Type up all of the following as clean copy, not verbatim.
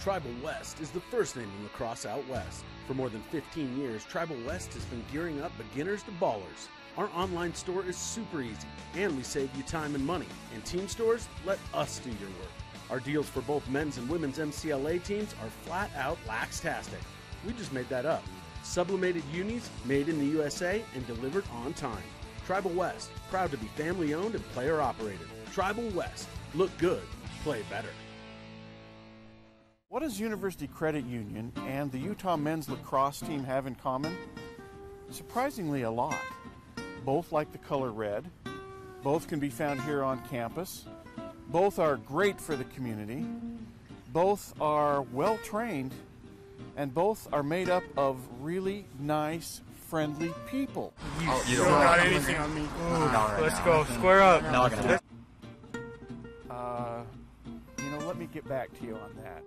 Tribal West is the first name in lacrosse out west. For more than 15 years, Tribal West has been gearing up beginners to ballers. Our online store is super easy, and we save you time and money. And team stores, let us do your work. Our deals for both men's and women's MCLA teams are flat out lax-tastic. We just made that up. Sublimated unis, made in the USA and delivered on time. Tribal West, proud to be family owned and player operated. Tribal West, look good, play better. What does University Credit Union and the Utah men's lacrosse team have in common? Surprisingly a lot. Both like the color red, both can be found here on campus, both are great for the community, both are well trained, and both are made up of really nice, friendly people. You don't got anything on me. Let's go, square up. Let me get back to you on that.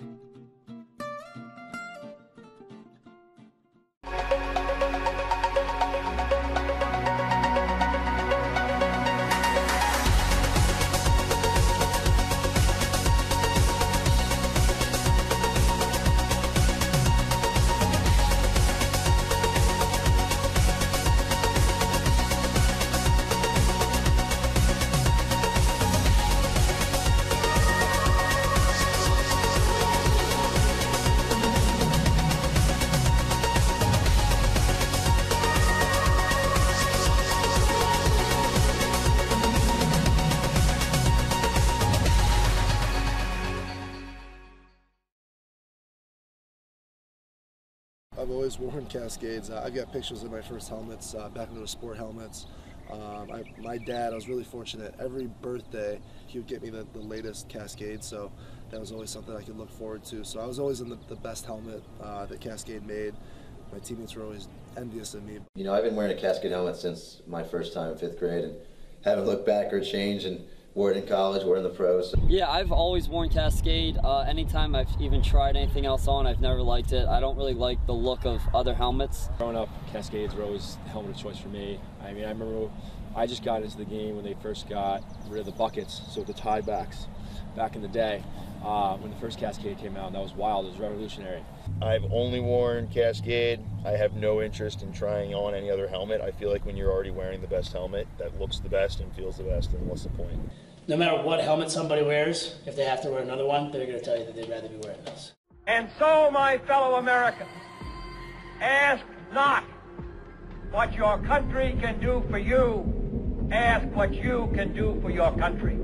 I've always worn Cascades. I've got pictures of my first helmets, back when it was sport helmets. My dad, I was really fortunate. Every birthday, he would get me the latest Cascade, so that was always something I could look forward to. So I was always in the best helmet that Cascade made. My teammates were always envious of me. You know, I've been wearing a Cascade helmet since my first time in 5th grade and haven't looked back or changed, and wore it in college, wore it in the pros. Yeah, I've always worn Cascade. Anytime I've even tried anything else on, I've never liked it. I don't really like the look of other helmets. Growing up, Cascades were always the helmet of choice for me. I mean, I remember I just got into the game when they first got rid of the buckets, so the tie backs back in the day. When the first Cascade came out, and that was wild, it was revolutionary. I've only worn Cascade. I have no interest in trying on any other helmet. I feel like when you're already wearing the best helmet that looks the best and feels the best, then what's the point? No matter what helmet somebody wears, if they have to wear another one, they're going to tell you that they'd rather be wearing this. And so, my fellow Americans, ask not what your country can do for you, ask what you can do for your country.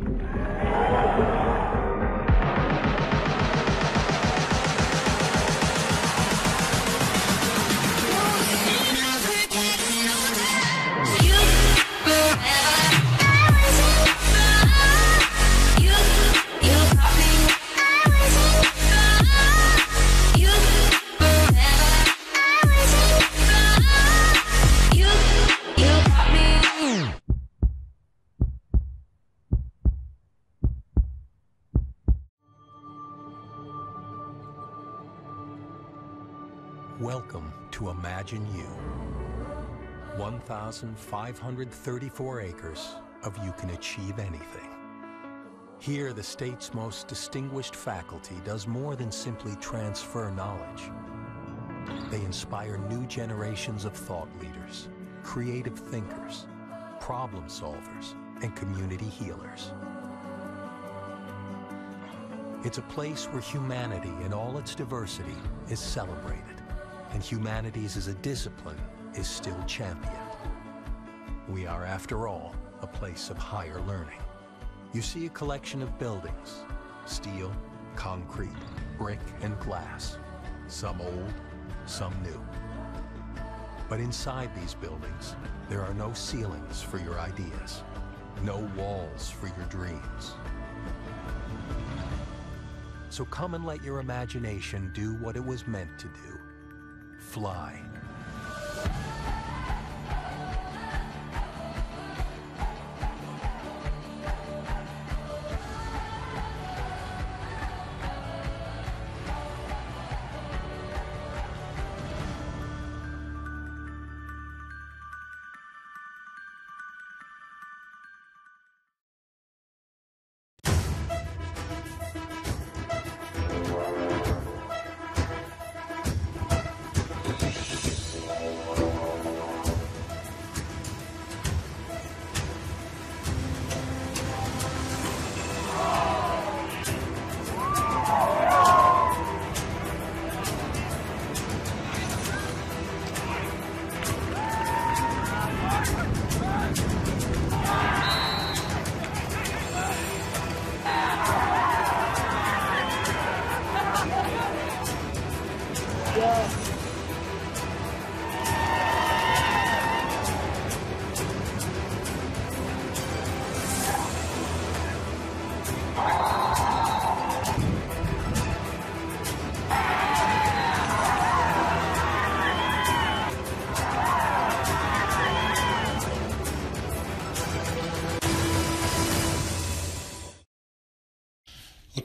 Welcome to Imagine You. 1,534 acres of you can achieve anything. Here, the state's most distinguished faculty does more than simply transfer knowledge. They inspire new generations of thought leaders, creative thinkers, problem solvers, and community healers. It's a place where humanity in all its diversity is celebrated, and humanities as a discipline is still championed. We are, after all, a place of higher learning. You see a collection of buildings, steel, concrete, brick, and glass, some old, some new. But inside these buildings, there are no ceilings for your ideas, no walls for your dreams. So come and let your imagination do what it was meant to do. Fly.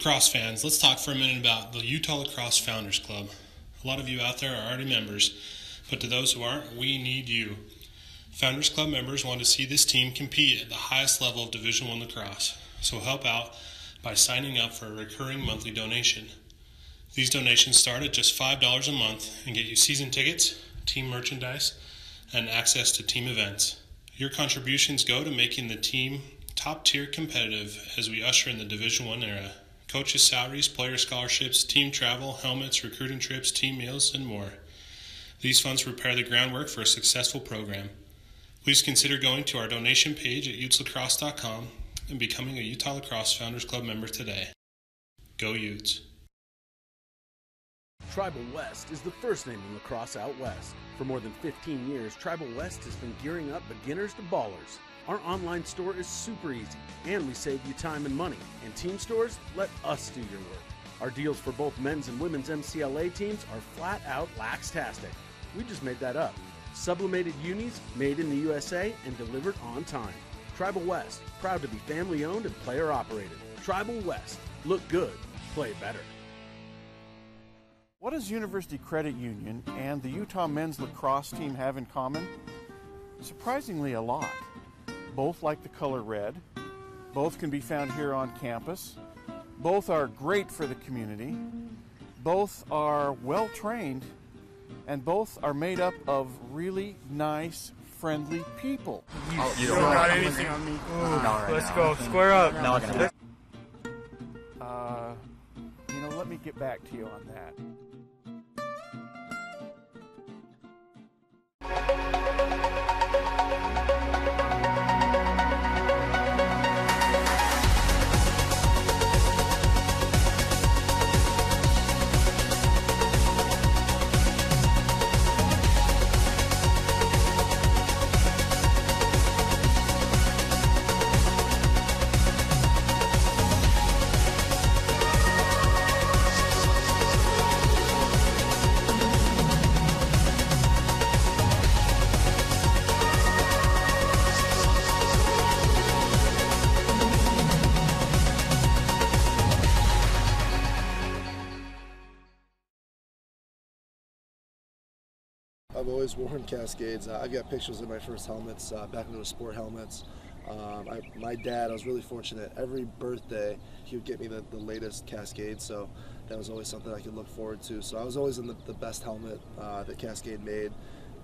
Lacrosse fans, let's talk for a minute about the Utah Lacrosse Founders Club. A lot of you out there are already members, but to those who aren't, we need you. Founders Club members want to see this team compete at the highest level of Division I lacrosse, so help out by signing up for a recurring monthly donation. These donations start at just $5 a month and get you season tickets, team merchandise, and access to team events. Your contributions go to making the team top-tier competitive as we usher in the Division I era. Coaches' salaries, player scholarships, team travel, helmets, recruiting trips, team meals, and more. These funds prepare the groundwork for a successful program. Please consider going to our donation page at UTSLacrosse.com and becoming a Utah Lacrosse Founders Club member today. Go Utes! Tribal West is the first name in lacrosse out west. For more than 15 years, Tribal West has been gearing up beginners to ballers. Our online store is super easy, and we save you time and money. And team stores, let us do your work. Our deals for both men's and women's MCLA teams are flat out laxtastic. We just made that up. Sublimated unis, made in the USA and delivered on time. Tribal West, proud to be family owned and player operated. Tribal West, look good, play better. What does University Credit Union and the Utah men's lacrosse team have in common? Surprisingly, a lot. Both like the color red. Both can be found here on campus. Both are great for the community. Both are well trained. And both are made up of really nice, friendly people. You don't got anything on me. Let's go. Square up. Let me get back to you on that. I've always worn Cascades. I've got pictures of my first helmets back when it was sport helmets. My dad, I was really fortunate. Every birthday, he would get me the latest Cascade, so that was always something I could look forward to. So I was always in the best helmet that Cascade made.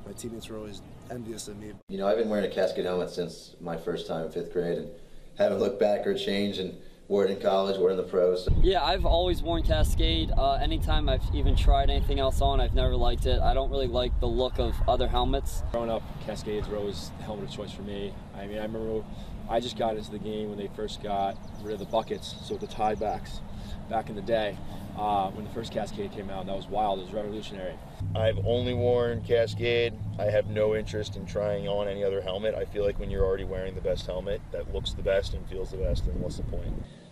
My teammates were always envious of me. You know, I've been wearing a Cascade helmet since my first time in 5th grade and haven't looked back or changed, and wore it in college, wore it in the pros. Yeah, I've always worn Cascade. Anytime I've even tried anything else on, I've never liked it. I don't really like the look of other helmets. Growing up, Cascades were always the helmet of choice for me. I mean, I remember I just got into the game when they first got rid of the buckets, so the tie backs back in the day. When the first Cascade came out, that was wild, it was revolutionary. I've only worn Cascade. I have no interest in trying on any other helmet. I feel like when you're already wearing the best helmet that looks the best and feels the best, then what's the point?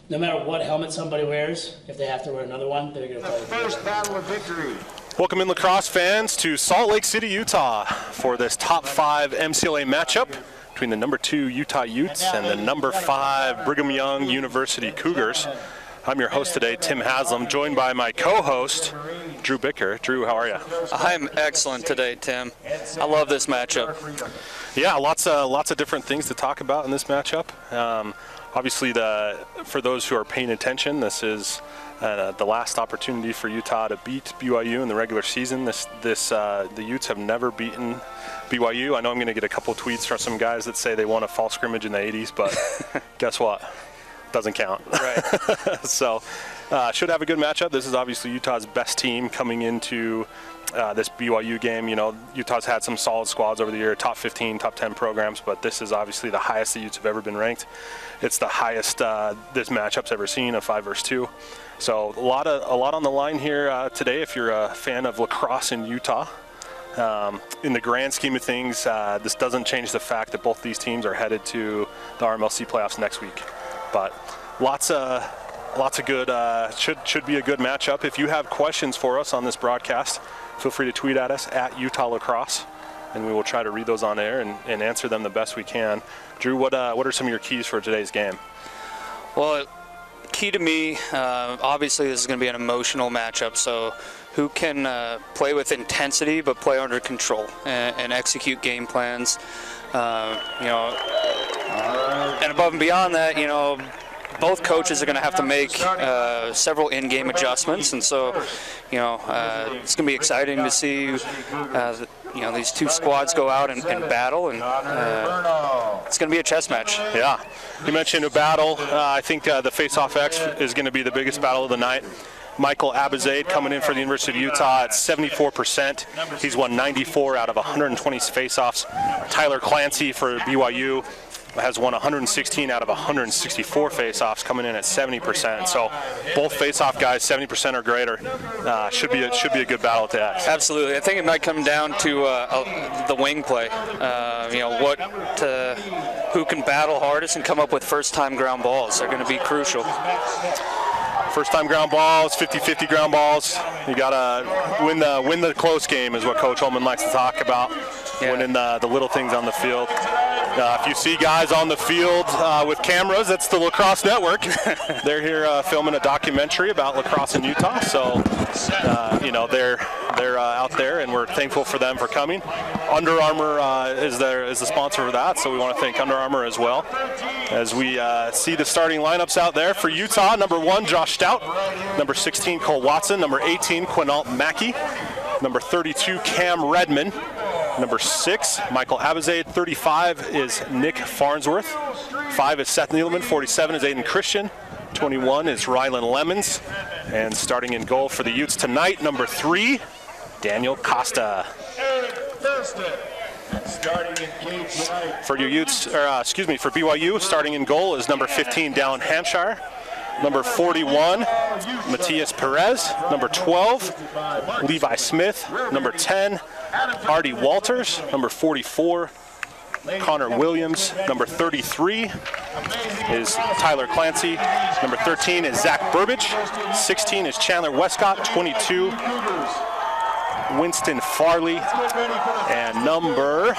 No matter what helmet somebody wears, if they have to wear another one, they're going to tell you. First battle of victory. Welcome in, lacrosse fans, to Salt Lake City, Utah for this top 5 MCLA matchup between the number 2 Utah Utes and the number 5 Brigham Young University Cougars. I'm your host today, Tim Haslam, joined by my co-host, Drew Bicker. Drew, how are you? I'm excellent today, Tim. I love this matchup. Yeah, lots of different things to talk about in this matchup. Obviously, for those who are paying attention, this is the last opportunity for Utah to beat BYU in the regular season. The Utes have never beaten BYU. I know I'm going to get a couple tweets from some guys that say they won a fall scrimmage in the 80s, but guess what? Doesn't count. Right. So, should have a good matchup. This is obviously Utah's best team coming into this BYU game. You know, Utah's had some solid squads over the year, top 15, top 10 programs, but this is obviously the highest the Utes have ever been ranked. It's the highest this matchup's ever seen, a 5 versus 2. So a lot on the line here today if you're a fan of lacrosse in Utah. In the grand scheme of things, this doesn't change the fact that both these teams are headed to the RMLC playoffs next week. But lots of good, should be a good matchup. If you have questions for us on this broadcast, feel free to tweet at us at Utah Lacrosse, and we will try to read those on air and answer them the best we can. Drew, what are some of your keys for today's game? Well, key to me, obviously this is going to be an emotional matchup, so who can play with intensity but play under control and execute game plans, and above and beyond that, both coaches are going to have to make several in-game adjustments, and so, it's going to be exciting to see, these two squads go out and battle, and it's going to be a chess match. Yeah, you mentioned a battle. I think the face-off X is going to be the biggest battle of the night. Michael Abizade coming in for the University of Utah at 74%. He's won 94 out of 120 face-offs. Tyler Clancy for BYU has won 116 out of 164 face-offs, coming in at 70%. So both face-off guys, 70% or greater, should be a good battle at the X. Absolutely. I think it might come down to the wing play. Who can battle hardest and come up with first-time ground balls are going to be crucial. First-time ground balls, 50-50 ground balls. You gotta win the close game, is what Coach Holman likes to talk about. Yeah. Winning the little things on the field. If you see guys on the field with cameras, that's the Lacrosse Network. They're here filming a documentary about lacrosse in Utah. So, they're out there, and we're thankful for them for coming. Under Armour is the sponsor for that, so we want to thank Under Armour as well. As we see the starting lineups out there for Utah, number 1, Josh Stout. Number 16, Cole Watson. Number 18, Quinault Mackey. Number 32, Cam Redman. Number 6, Michael Abizade. 35 is Nick Farnsworth. 5 is Seth Needleman. 47 is Aiden Christian. 21 is Rylan Lemons. And starting in goal for the Utes tonight, number 3, Daniel Costa. For your Utes, for BYU, starting in goal is number 15, Dallin Hampshire. Number 41, Matias Perez. Number 12, Levi Smith. Number 10, Artie Walters. Number 44, Connor Williams. Number 33 is Tyler Clancy. Number 13 is Zach Burbage. 16 is Chandler Westcott. 22, Winston Farley. And number,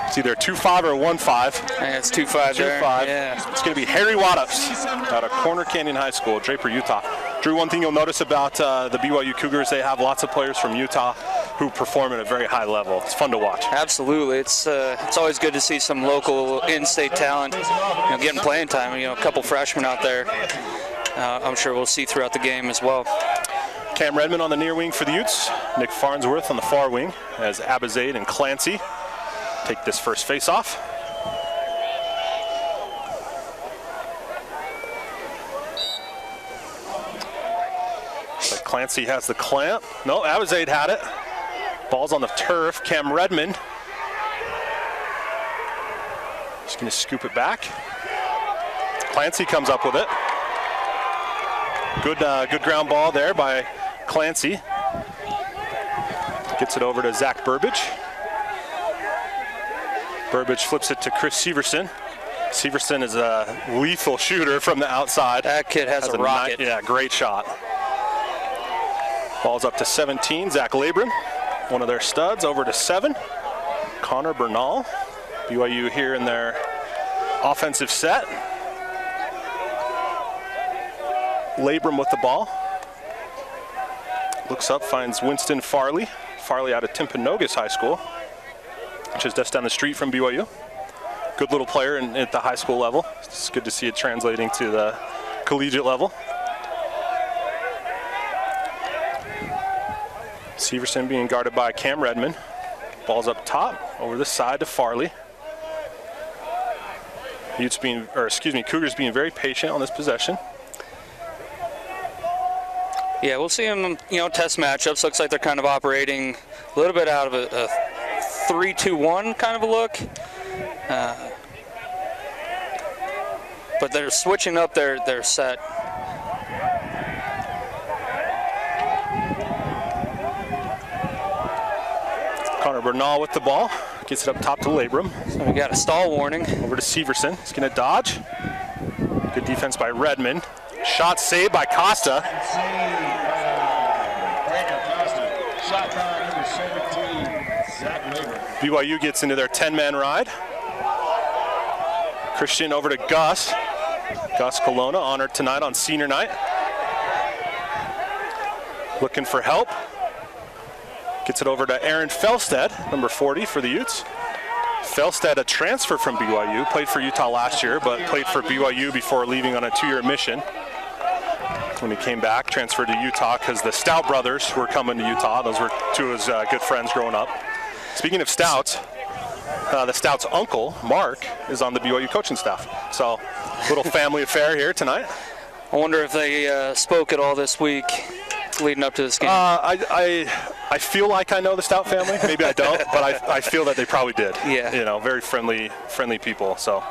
it's either 2-5 or 1-5. I think it's 2-5 there. 2-5. Yeah. It's going to be Harry Waddups out of Corner Canyon High School, Draper, Utah. Drew, one thing you'll notice about the BYU Cougars, they have lots of players from Utah who perform at a very high level. It's fun to watch. Absolutely. It's always good to see some local in-state talent getting playing time. A couple freshmen out there I'm sure we'll see throughout the game as well. Cam Redman on the near wing for the Utes. Nick Farnsworth on the far wing as Abizade and Clancy take this first face-off. So Clancy has the clamp. No, Abizade had it. Ball's on the turf. Cam Redman just going to scoop it back. Clancy comes up with it. Good ground ball there by Clancy. Gets it over to Zach Burbage. Burbage flips it to Chris Severson. Severson is a lethal shooter from the outside. That kid has a rocket. Yeah, great shot. Ball's up to 17, Zach Labrin, one of their studs, over to 7. Connor Bernal, BYU here in their offensive set. Labrin with the ball. Looks up, finds Winston Farley. Farley out of Timpanogos High School, which is just down the street from BYU. Good little player at the high school level. It's good to see it translating to the collegiate level. Severson being guarded by Cam Redman. Ball's up top, over the side to Farley. Cougars being very patient on this possession. Yeah, we'll see them, test matchups. Looks like they're kind of operating a little bit out of a 3-2-1 kind of a look. But they're switching up their set. Connor Bernal with the ball. Gets it up top to Labrum. So we got a stall warning. Over to Severson. He's going to dodge. Good defense by Redman. Shot saved by Costa. BYU gets into their 10-man ride. Christian over to Gus. Gus Colonna honored tonight on senior night. Looking for help. Gets it over to Aaron Felstead, number 40 for the Utes. Felstead, a transfer from BYU, played for Utah last year, but played for BYU before leaving on a 2-year mission. When he came back, transferred to Utah because the Stout brothers were coming to Utah. Those were two of his good friends growing up. Speaking of Stouts, the Stouts' uncle, Mark, is on the BYU coaching staff. So, little family affair here tonight. I wonder if they spoke at all this week leading up to this game. I feel like I know the Stout family. Maybe I don't, but I feel that they probably did. Yeah. You know, very friendly people. So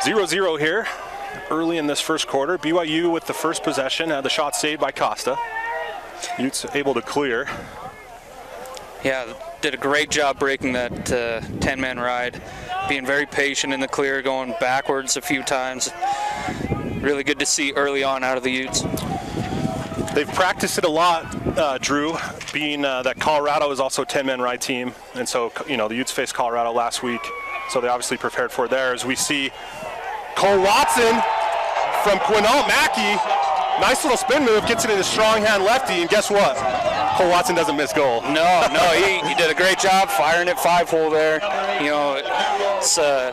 0-0 here early in this first quarter. BYU with the first possession, had the shot saved by Costa. Utes able to clear. Yeah, did a great job breaking that 10-man ride, being very patient in the clear, going backwards a few times. Really good to see early on out of the Utes. They've practiced it a lot, Drew, being that Colorado is also a 10-man ride team. And so, you know, the Utes faced Colorado last week, so they obviously prepared for it there. As we see Cole Watson from Quinault Mackey, nice little spin move, gets it in his strong hand lefty, and guess what? Cole Watson doesn't miss goal. No, he did a great job firing it 5-hole there. You know, it's a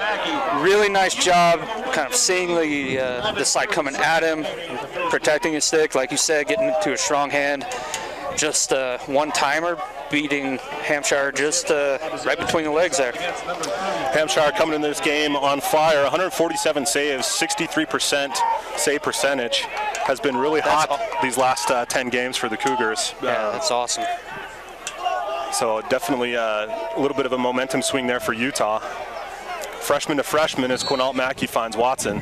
really nice job kind of seeing the side coming at him, protecting his stick, like you said, getting it to a strong hand. Just one-timer, beating Hampshire just right between the legs there. Hampshire coming into this game on fire, 147 saves, 63% save percentage. Has been really hot these last 10 games for the Cougars. Yeah, that's awesome. So definitely a little bit of a momentum swing there for Utah. Freshman to freshman as Quinault Mackey finds Watson.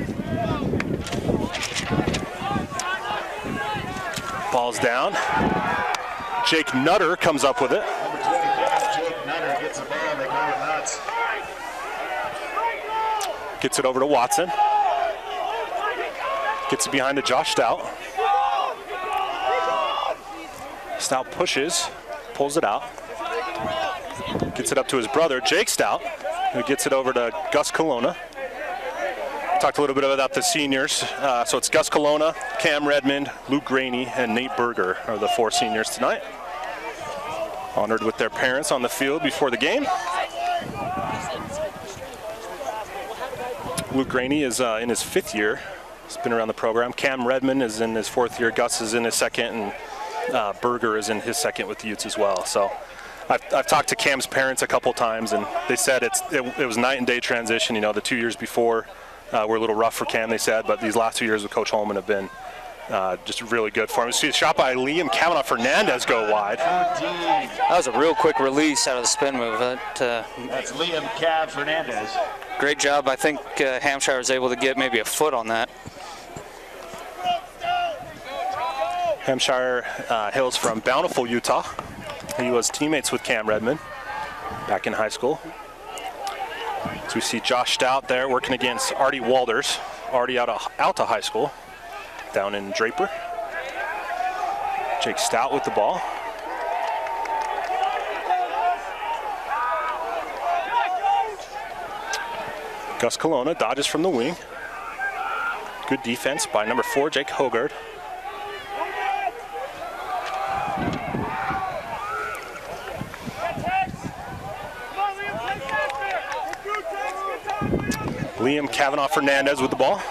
Ball's down. Jake Nutter comes up with it. Jake Nutter gets the ball, they go nuts. Gets it over to Watson. Gets it behind to Josh Stout. Stout pushes, pulls it out. Gets it up to his brother, Jake Stout, who gets it over to Gus Colonna. Talked a little bit about the seniors. So it's Gus Colonna, Cam Redmond, Luke Graney, and Nate Berger are the 4 seniors tonight. Honored with their parents on the field before the game. Luke Graney is in his 5th year. He's been around the program. Cam Redmond is in his 4th year. Gus is in his 2nd, and Berger is in his 2nd with the Utes as well. So I've talked to Cam's parents a couple times, and they said it was night and day transition. You know, the 2 years before were a little rough for Cam, they said, but these last 2 years with Coach Holman have been just really good for him. See the shot by Liam Kavanaugh Fernandez go wide. That was a real quick release out of the spin move. That's Liam Cav Fernandez. Great job. I think Hampshire was able to get maybe a foot on that. Hampshire hails from Bountiful, Utah. He was teammates with Cam Redmond back in high school. So we see Josh Stout there working against Artie Walders, Artie out of high school, down in Draper. Jake Stout with the ball. Gus Colonna dodges from the wing. Good defense by number 4, Jake Hogard. Liam Kavanaugh Fernandez with the ball.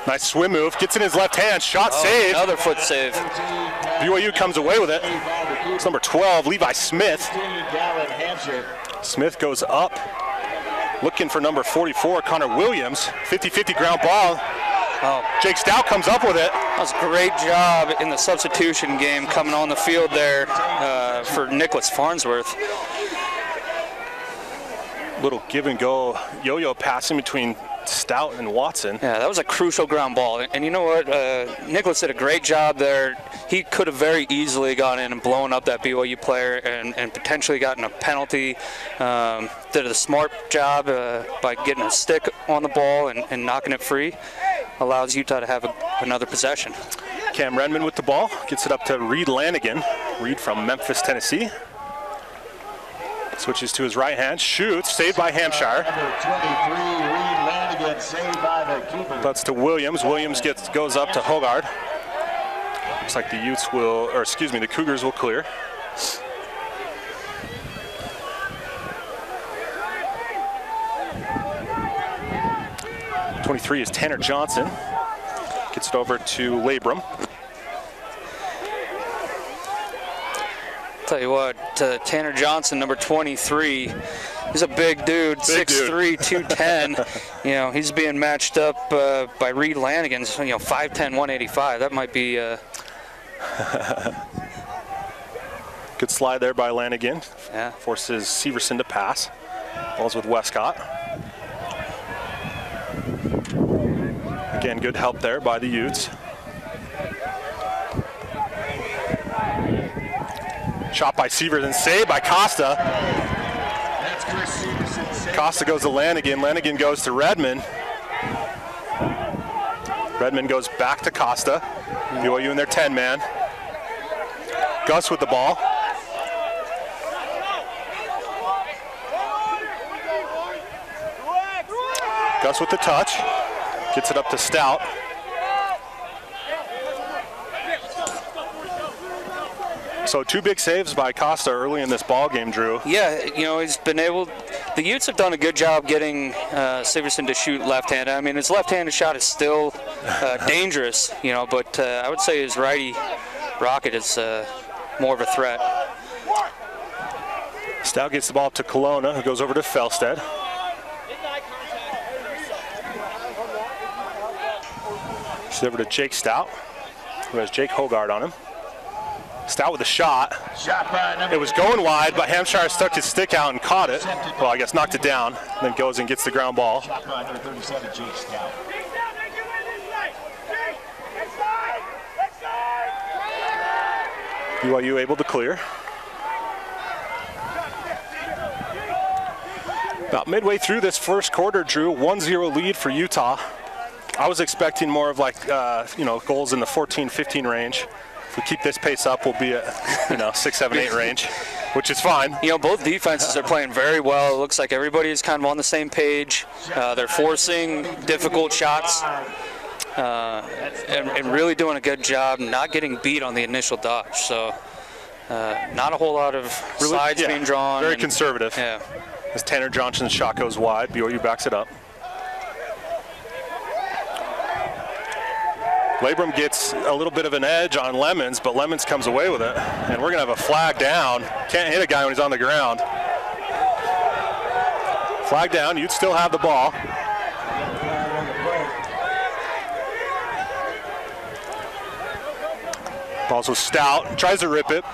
Nice swim move, gets in his left hand, shot saved. Another foot save. BYU comes away with it. It's number 12, Levi Smith. Smith goes up, looking for number 44, Connor Williams. 50-50 ground ball. Jake Stout comes up with it. That was a great job in the substitution game coming on the field there for Nicholas Farnsworth. Little give and go yo-yo passing between Stout and Watson. Yeah, that was a crucial ground ball. And you know what? Nicholas did a great job there. He could have very easily gone in and blown up that BYU player and potentially gotten a penalty. Did a smart job by getting a stick on the ball and knocking it free. Allows Utah to have another possession. Cam Redmond with the ball. Gets it up to Reed Lanigan. Reed from Memphis, Tennessee. Switches to his right hand, shoots, saved by Hampshire. Number 23, Reed Lanigan, saved by the keeper. That's to Williams. Williams goes up to Hogard. Looks like the Utes will, or excuse me, the Cougars will clear. #23 is Tanner Johnson. Gets it over to Labrum. Tell you what, Tanner Johnson, number 23, he's a big dude, 6'3", 210. You know, he's being matched up by Reed Lanigan, 5'10", 185. That might be. Good slide there by Lanigan. Yeah. Forces Severson to pass. Ball's with Westcott. Again, good help there by the Utes. Shot by Severson, saved by Costa. Costa goes to Lanigan. Lanigan goes to Redmond. Redmond goes back to Costa. BYU in their 10-man. Gus with the ball. Gus with the touch. Gets it up to Stout. So 2 big saves by Costa early in this ball game, Drew. Yeah, he's been able. The Utes have done a good job getting Severson to shoot left-handed. I mean, his left-handed shot is still dangerous, but I would say his righty rocket is more of a threat. Stout gets the ball up to Kelowna, who goes over to Felstead. It's over to Jake Stout, who has Jake Hogard on him. Stout with a shot. It was going wide, but Hampshire stuck his stick out and caught it. Well, I guess knocked it down, then goes and gets the ground ball. BYU able to clear. About midway through this first quarter, Drew, 1-0 lead for Utah. I was expecting more of goals in the 14-15 range. If we keep this pace up, we'll be at 6, 7, 8 range, which is fine. Both defenses are playing very well. It looks like everybody is kind of on the same page. They're forcing difficult shots and really doing a good job not getting beat on the initial dodge. So not a whole lot of sides being drawn. Very conservative. Yeah. As Tanner Johnson's shot goes wide, BYU backs it up. Labrum gets a little bit of an edge on Lemons, but Lemons comes away with it. And we're going to have a flag down. Can't hit a guy when he's on the ground. Flag down. You'd still have the ball. Ball's with Stout. Tries to rip it.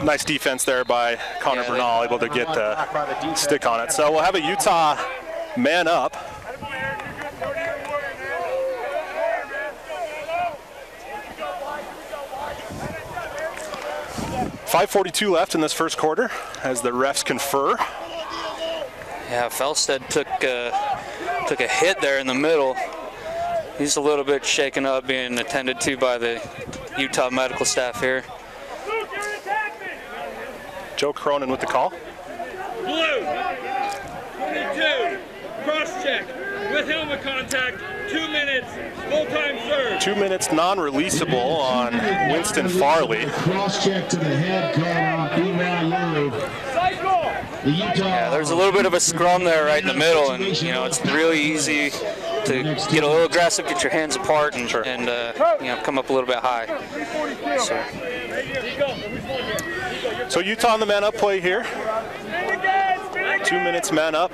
Nice defense there by Connor Bernal, able to get the stick on it. So we'll have a Utah man up. .542 left in this first quarter as the refs confer. Yeah, Felstead took a hit there in the middle. He's a little bit shaken up, being attended to by the Utah medical staff here. Joe Cronin with the call. Blue, 22, cross check with helmet contact, 2 minutes, full-time serve. 2 minutes non-releasable on Winston Farley. Cross check to the head, call on BYU. Yeah, there's a little bit of a scrum there right in the middle, and it's really easy to get a little aggressive, get your hands apart, and come up a little bit high. So Utah on the man up play here. 2 minutes man up.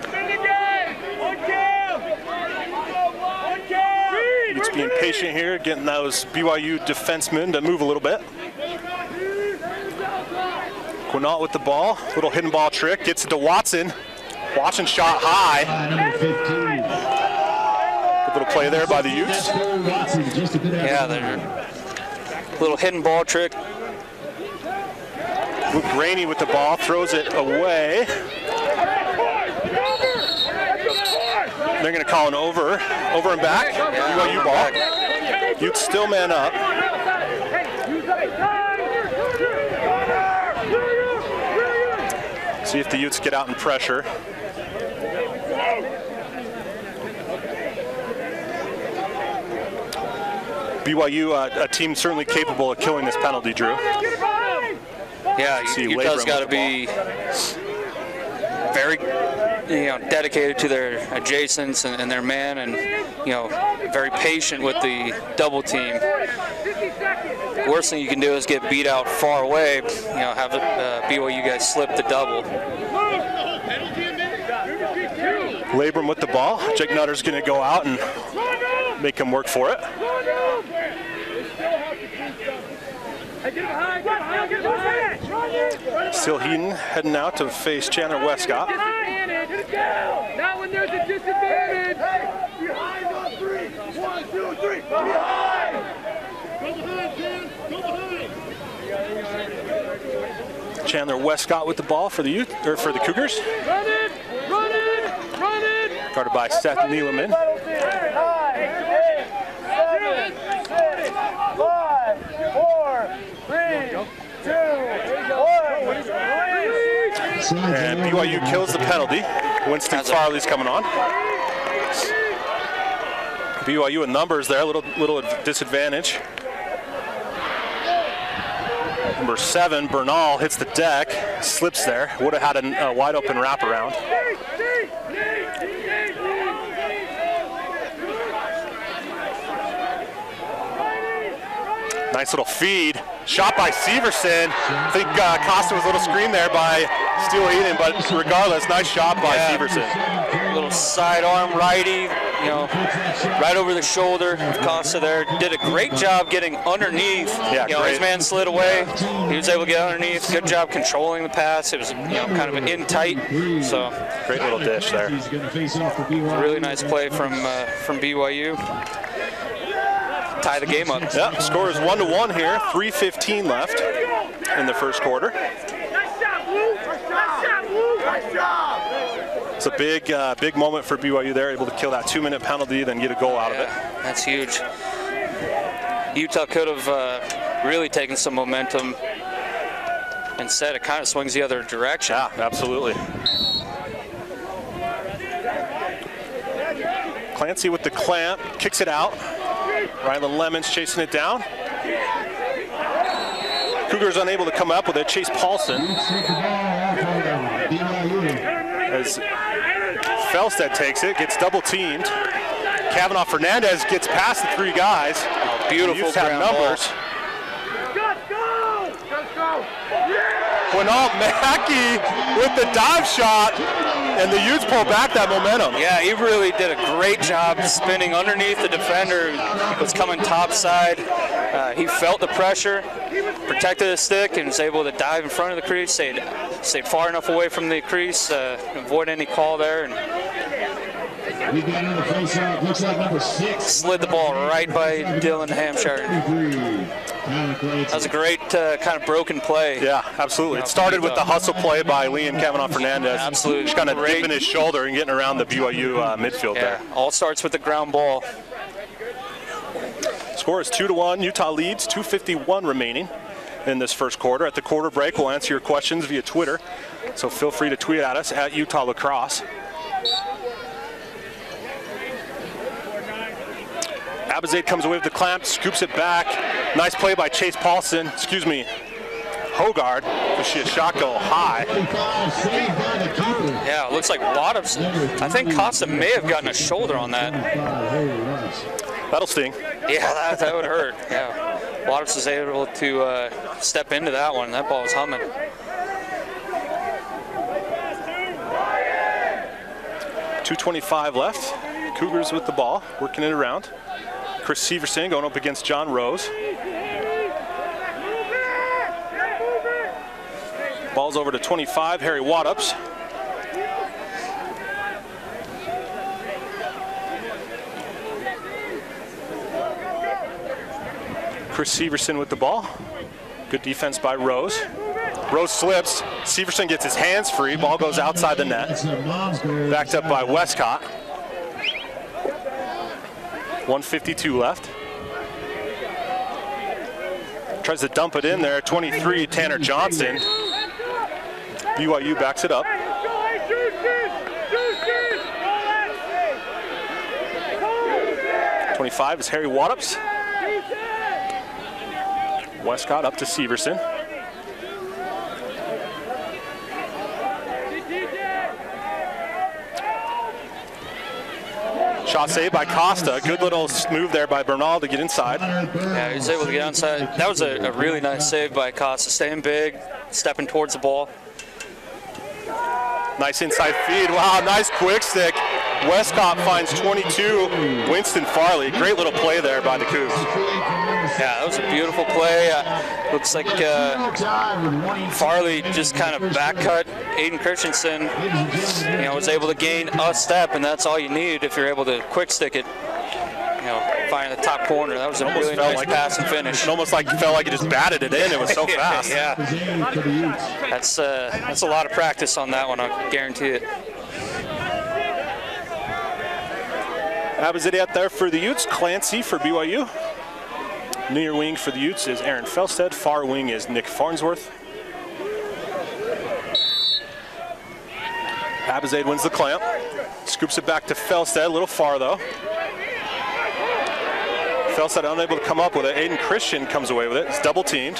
It's being patient here, getting those BYU defensemen to move a little bit. Quinault with the ball, little hidden ball trick, gets it to Watson. Watson shot high. Good little play there by the Utes. Yeah, they're little hidden ball trick. Luke Rainey with the ball, throws it away. They're going to call an over and back. BYU ball. Utes still man up. See if the Utes get out and pressure. BYU, a team certainly capable of killing this penalty, Drew. Yeah, Utah's got to be very, dedicated to their adjacents and their man, and very patient with the double team. Worst thing you can do is get beat out far away. Have the BYU guys slip the double. Labrum with the ball. Jake Nutter's going to go out and make him work for it. Still Heaton heading out to face Chandler Westcott. Now when there's a disadvantage. Behind on 3. 1, 2, 3. Behind. Go behind, Ken. Go behind. Chandler Westcott with the ball for the Cougars. Run it. Run it. Run it. Guarded by Seth Neeleman. 9, 8, 7, 6, 5, 4, 3, 2, 1. And BYU kills the penalty. Winston Farley's coming on. BYU in numbers there, a little disadvantage. Number 7, Bernal hits the deck, slips there. Would have had a wide open wraparound. Nice little feed. Shot by Severson. I think Costa was a little screen there by Steele Heaton, but regardless, nice shot by Severson. Little sidearm righty, right over the shoulder. Costa there did a great job getting underneath. Yeah, his man slid away. He was able to get underneath. Good job controlling the pass. It was kind of an in tight. So great little dish there. Really nice play from BYU. Tie the game up. Yep, score is 1-1 here. 3:15 left in the first quarter. It's a big moment for BYU there, able to kill that 2-minute penalty, then get a goal out of it. That's huge. Utah could have really taken some momentum. Instead, it kind of swings the other direction. Yeah, absolutely. Clancy with the clamp, kicks it out. Rylan Lemons chasing it down. Cougars unable to come up with it. Chase Paulson. As Felstead takes it, gets double teamed. Kavanaugh Fernandez gets past the 3 guys. Oh, beautiful ground numbers. Quinal Mackey with the dive shot, and the Utes pull back that momentum. Yeah, he really did a great job spinning underneath the defender. He was coming top side. He felt the pressure, protected his stick, and was able to dive in front of the crease, stayed far enough away from the crease, avoid any call there, and slid the ball right by Dylan Hampshire. That was a great kind of broken play. Yeah, absolutely. It started with the hustle play by Liam Kavanaugh Fernandez. Absolutely. Just kind of dipping his shoulder and getting around the BYU midfield there. All starts with the ground ball. Score is 2-1. Utah leads. 2:51 remaining in this first quarter. At the quarter break, we'll answer your questions via Twitter, so feel free to tweet at us at Utah Lacrosse. Abizade comes away with the clamp, scoops it back. Nice play by Chase Paulson. Excuse me, Hogard. You see a shot go high. Yeah, it looks like Wadhams. I think Costa may have gotten a shoulder on that. That'll sting. Yeah, that would hurt. Yeah, Wadhams was able to step into that one. That ball was humming. .225 left. Cougars with the ball, working it around. Chris Severson going up against John Rose. Ball's over to 25, Harry Wadhams. Chris Severson with the ball. Good defense by Rose. Rose slips. Severson gets his hands free. Ball goes outside the net. Backed up by Westcott. 1:52 left. Tries to dump it in there. 23, Tanner Johnson. BYU backs it up. 25 is Harry Waddups. Westcott up to Severson. Shot saved by Costa. Good little move there by Bernal to get inside. Yeah, he was able to get inside. That was a really nice save by Costa. Staying big, stepping towards the ball. Nice inside feed. Wow, nice quick stick. Westcott finds 22. Winston Farley. Great little play there by the Cougs. Yeah, that was a beautiful play. Looks like Farley just kind of back cut Aiden Christensen. You know, was able to gain a step, and that's all you need if you're able to quick stick it. You know, find the top corner. That was a really nice pass and finish. It almost like felt like it just batted it in. It was so fast. Yeah, that's a lot of practice on that one. I guarantee it. Abazidi out there for the Utes. Clancy for BYU. Near wing for the Utes is Aaron Felstead. Far wing is Nick Farnsworth. Abazade wins the clamp. Scoops it back to Felstead. A little far though. Felstead unable to come up with it. Aiden Christian comes away with it. It's double teamed.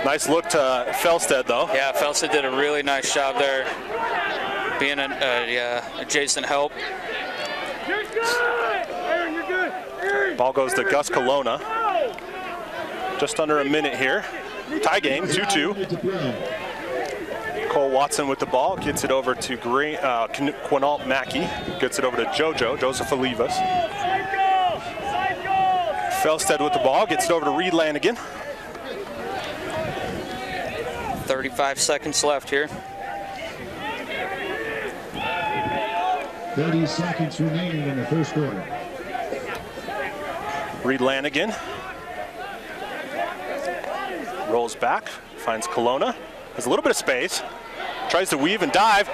Nice look to Felstead though. Yeah, Felstead did a really nice job there, being an adjacent help. Ball goes to Gus Colonna. Just under a minute here. Tie game, 2-2. Cole Watson with the ball, gets it over to Quinault Mackey. Gets it over to Joseph Olivas. Felstead with the ball, gets it over to Reed Lanigan. 35 seconds left here. 30 seconds remaining in the first quarter. Reed Lanigan rolls back, finds Colonna, has a little bit of space, tries to weave and dive,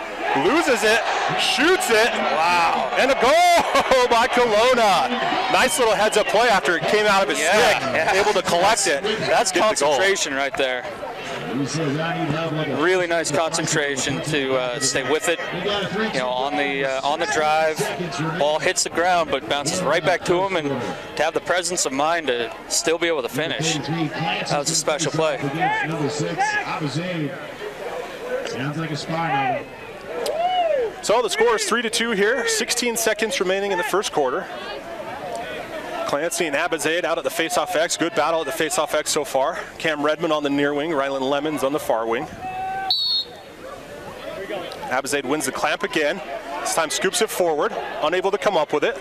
loses it, shoots it. Wow. And a goal by Colonna. Nice little heads-up play after it came out of his stick, able to collect it. That's concentration right there. Really nice concentration to stay with it. You know, on the drive, ball hits the ground but bounces right back to him, and to have the presence of mind to still be able to finish. That was a special play. Number 6, Abazade. Sounds like a spy novel. So the score is 3-2 here. 16 seconds remaining in the first quarter. Clancy and Abazade out at the face-off X. Good battle at the face-off X so far. Cam Redmond on the near wing, Rylan Lemons on the far wing. Abazade wins the clamp again. This time scoops it forward, unable to come up with it.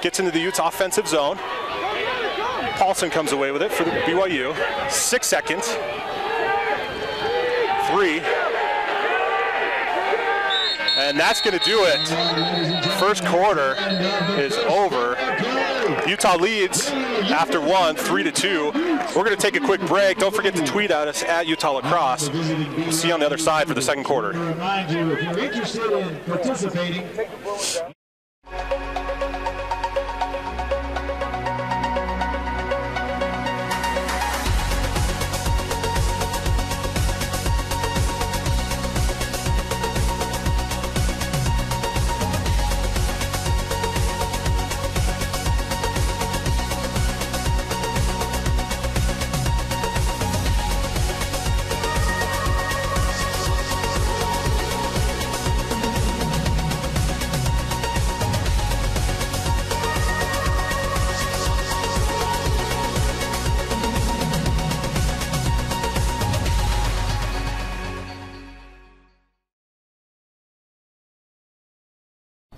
Gets into the Utes offensive zone. Paulson comes away with it for the BYU. 6 seconds. 3. And that's going to do it. First quarter is over. Utah leads after 1, 3-2. We're going to take a quick break. Don't forget to tweet at us at Utah Lacrosse. We'll see you on the other side for the second quarter. Remind you, if you're interested in participating.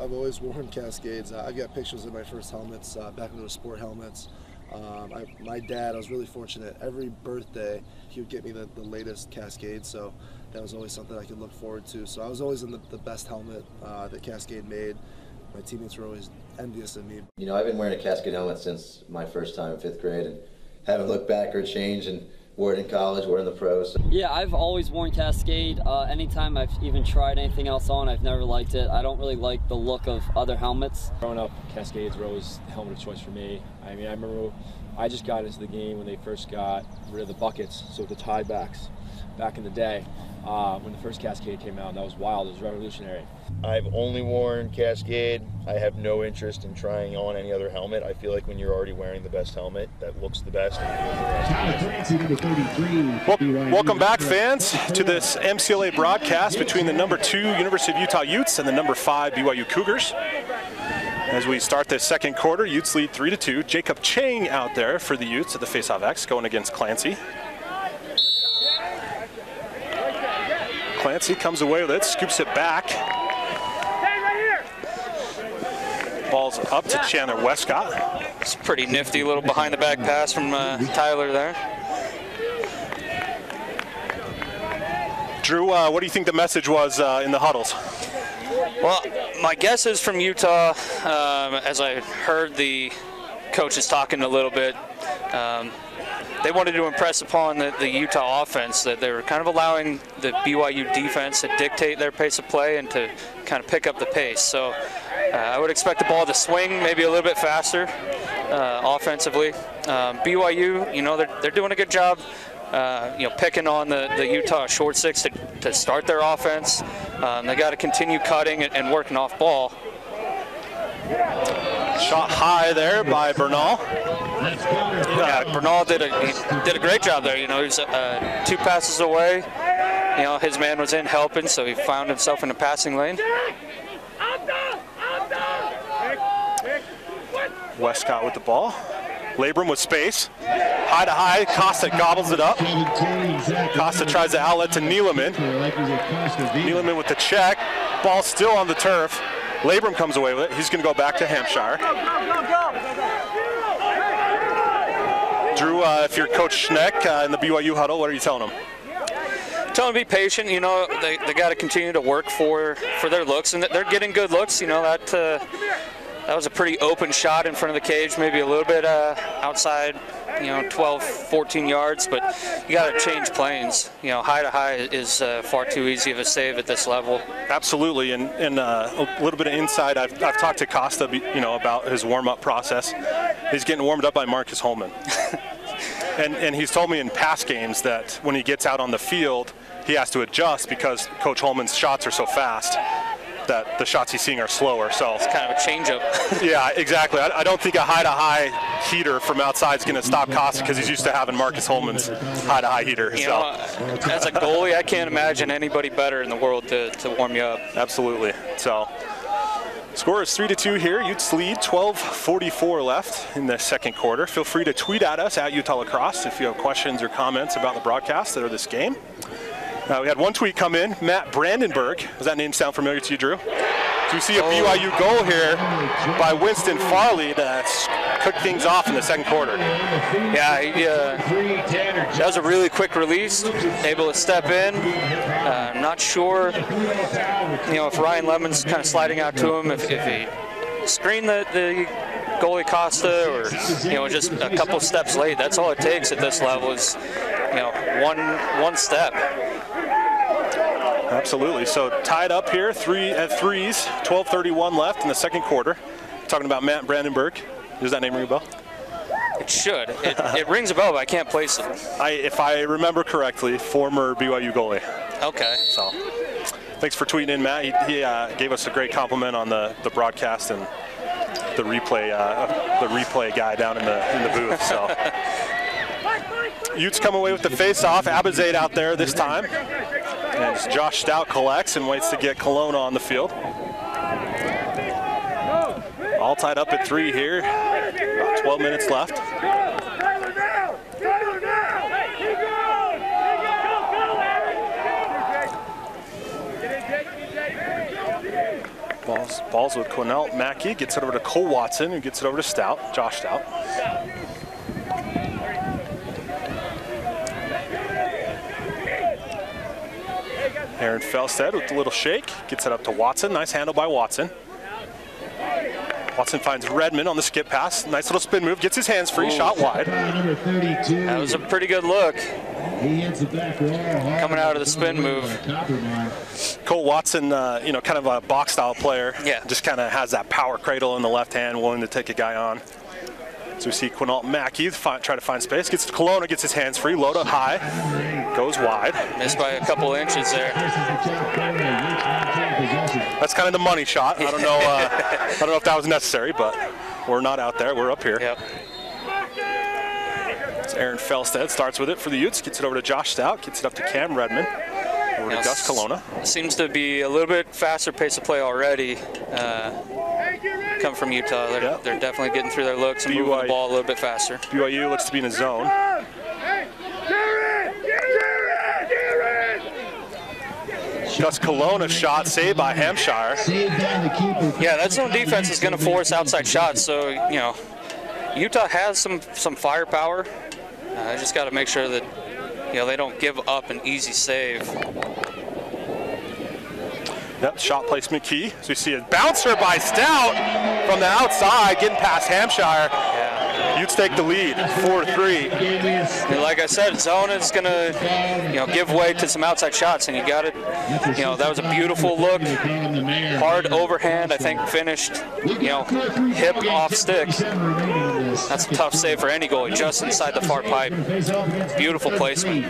I've always worn Cascades. I've got pictures of my first helmets, back when it was sport helmets. My dad, I was really fortunate. Every birthday, he would get me the latest Cascade, so that was always something I could look forward to. So I was always in the best helmet that Cascade made. My teammates were always envious of me. You know, I've been wearing a Cascade helmet since my first time in 5th grade, and haven't looked back or changed, and wore it in college, wore it in the pros. Yeah, I've always worn Cascade. Anytime I've even tried anything else on, I've never liked it. I don't really like the look of other helmets. Growing up, Cascades were always the helmet of choice for me. I mean, I remember I just got into the game when they first got rid of the buckets, so the tie backs back in the day. when the first Cascade came out. And that was wild. It was revolutionary. I've only worn Cascade. I have no interest in trying on any other helmet. I feel like when you're already wearing the best helmet that looks the best and feels the best. Welcome back, fans, to this MCLA broadcast between the number 2 University of Utah Utes and the number 5 BYU Cougars. As we start this second quarter, Utes lead 3-2. Jacob Chang out there for the Utes at the faceoff X, going against Clancy. Clancy comes away with it, scoops it back. Ball's up to Chandler Westcott. It's a pretty nifty little behind the back pass from Tyler there. Drew, what do you think the message was in the huddles? Well, my guess is from Utah, as I heard the coaches talking a little bit, they wanted to impress upon the Utah offense that they were kind of allowing the BYU defense to dictate their pace of play and to kind of pick up the pace. So I would expect the ball to swing maybe a little bit faster offensively. BYU, you know, they're doing a good job, you know, picking on the Utah short six to start their offense. They got to continue cutting and working off ball. Shot high there by Bernal. Yeah, Bernal did a great job there. You know, he was 2 passes away. You know, his man was in helping, so he found himself in the passing lane. Westcott with the ball. Labrum with space. High to high. Costa gobbles it up. Costa tries the outlet to Neeleman. Neeleman with the check. Ball still on the turf. Labrum comes away with it. He's going to go back to Hampshire. Drew, if you're Coach Schneck in the BYU huddle, what are you telling him? Tell them to be patient. You know, they got to continue to work for their looks, and they're getting good looks. You know, that was a pretty open shot in front of the cage, maybe a little bit outside, you know, 12, 14 yards, but you got to change planes. You know, high to high is far too easy of a save at this level. Absolutely, and a little bit of insight. I've talked to Costa, you know, about his warm-up process. He's getting warmed up by Marcus Holman. and he's told me in past games that when he gets out on the field, he has to adjust because Coach Holman's shots are so fast that the shots he's seeing are slower. So it's kind of a change-up. Yeah, exactly. I don't think a high-to-high heater from outside is going to stop Costa because he's used to having Marcus Holman's high-to-high heater. You know, as a goalie, I can't imagine anybody better in the world to warm you up. Absolutely. So score is 3-2 here. Utes lead, 12:44 left in the second quarter. Feel free to tweet at us at Utah Lacrosse if you have questions or comments about the broadcast or this game. We had one tweet come in, Matt Brandenburg. Does that name sound familiar to you, Drew? So we see a BYU goal here by Winston Farley to cook things off in the second quarter. Yeah, that was a really quick release, able to step in. I'm not sure, you know, if Ryan Lemon's kind of sliding out to him, if he screened the goalie Costa, or, you know, just a couple steps late. That's all it takes at this level is, you know, one step. Absolutely. So tied up here, 3-3s, 12:31 left in the second quarter. Talking about Matt Brandenburg. Does that name ring a bell? It should. It rings a bell, but I can't place it. If I remember correctly, former BYU goalie. Okay. So thanks for tweeting in, Matt. He gave us a great compliment on the broadcast and the replay guy down in the booth. So Utes come away with the face-off. Abizade out there this time. And Josh Stout collects and waits to get Kelowna on the field. All tied up at 3 here. About 12 minutes left. Balls with Quinnell Mackey. Gets it over to Cole Watson, who gets it over to Stout, Josh Stout. Aaron Felstead with a little shake, gets it up to Watson. Nice handle by Watson. Watson finds Redmond on the skip pass. Nice little spin move, gets his hands free, shot wide. That was a pretty good look. Coming out of the spin move. Cole Watson, you know, kind of a box style player. Yeah. Just kind of has that power cradle in the left hand, willing to take a guy on. So we see Quinault Mackey try to find space. Gets to Kelowna, gets his hands free. Load up high, goes wide. Missed by a couple inches there. That's kind of the money shot. I don't know. I don't know if that was necessary, but we're not out there. We're up here. Yep. So Aaron Felstead starts with it for the Utes. Gets it over to Josh Stout. Gets it up to Cam Redmond. Over to Gus Kelowna. Seems to be a little bit faster pace of play already. Come from Utah. They're definitely getting through their looks and moving the ball a little bit faster. BYU looks to be in a zone. Gus Kelowna shot saved by Hampshire. Yeah, that zone defense is going to force outside shots. So, you know, Utah has some firepower. I just got to make sure that, you know, they don't give up an easy save. Yep, shot placement key. So we see a bouncer by Stout from the outside, getting past Hampshire. Yeah. Utes take the lead, 4-3. And like I said, zone is going to, you know, give way to some outside shots, and you got it. You know, that was a beautiful look. Hard overhand, I think, finished, you know, hip off stick. That's a tough save for any goalie, just inside the far pipe. Beautiful placement.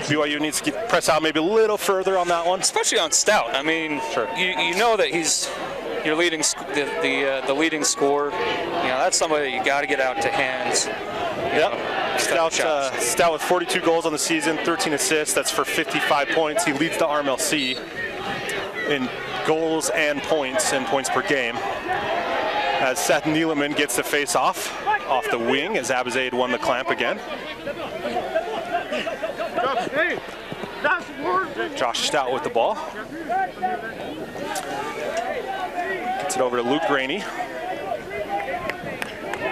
BYU needs to press out maybe a little further on that one. Especially on Stout. I mean, sure. You know that he's your leading, the leading scorer. You know, that's somebody that you got to get out to hands. Yep. Stout with 42 goals on the season, 13 assists. That's for 55 points. He leads the RMLC in goals and points per game. As Seth Neeleman gets the face off the wing as Abizade won the clamp again. Josh Stout with the ball. Gets it over to Luke Graney.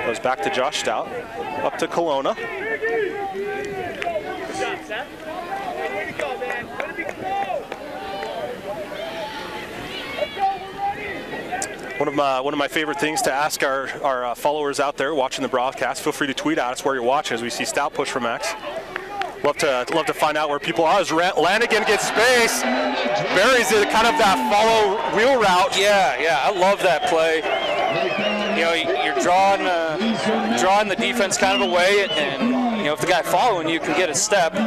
Goes back to Josh Stout. Up to Kelowna. Good job, Seth. Way to go, man. Way to be close. Let's go, we're ready. One of my favorite things to ask our followers out there watching the broadcast, feel free to tweet at us where you're watching as we see Stout push for Max. Love to find out where people are. As Lanigan gets space, buries it, kind of that follow wheel route. Yeah, I love that play. You know, you're drawing the defense kind of away, and you know, if the guy following you can get a step. You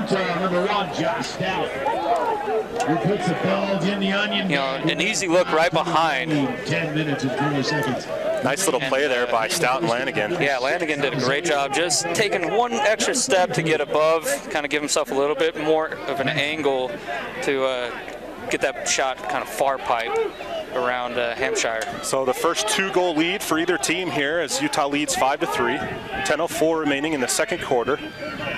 know, an easy look right behind. 10 minutes and 20 seconds. Nice little play there by Stout and Lanigan. Yeah, Lanigan did a great job just taking one extra step to get above, kind of give himself a little bit more of an angle to get that shot kind of far pipe around Hampshire. So the first 2-goal lead for either team here as Utah leads 5-3. 10:04 remaining in the second quarter.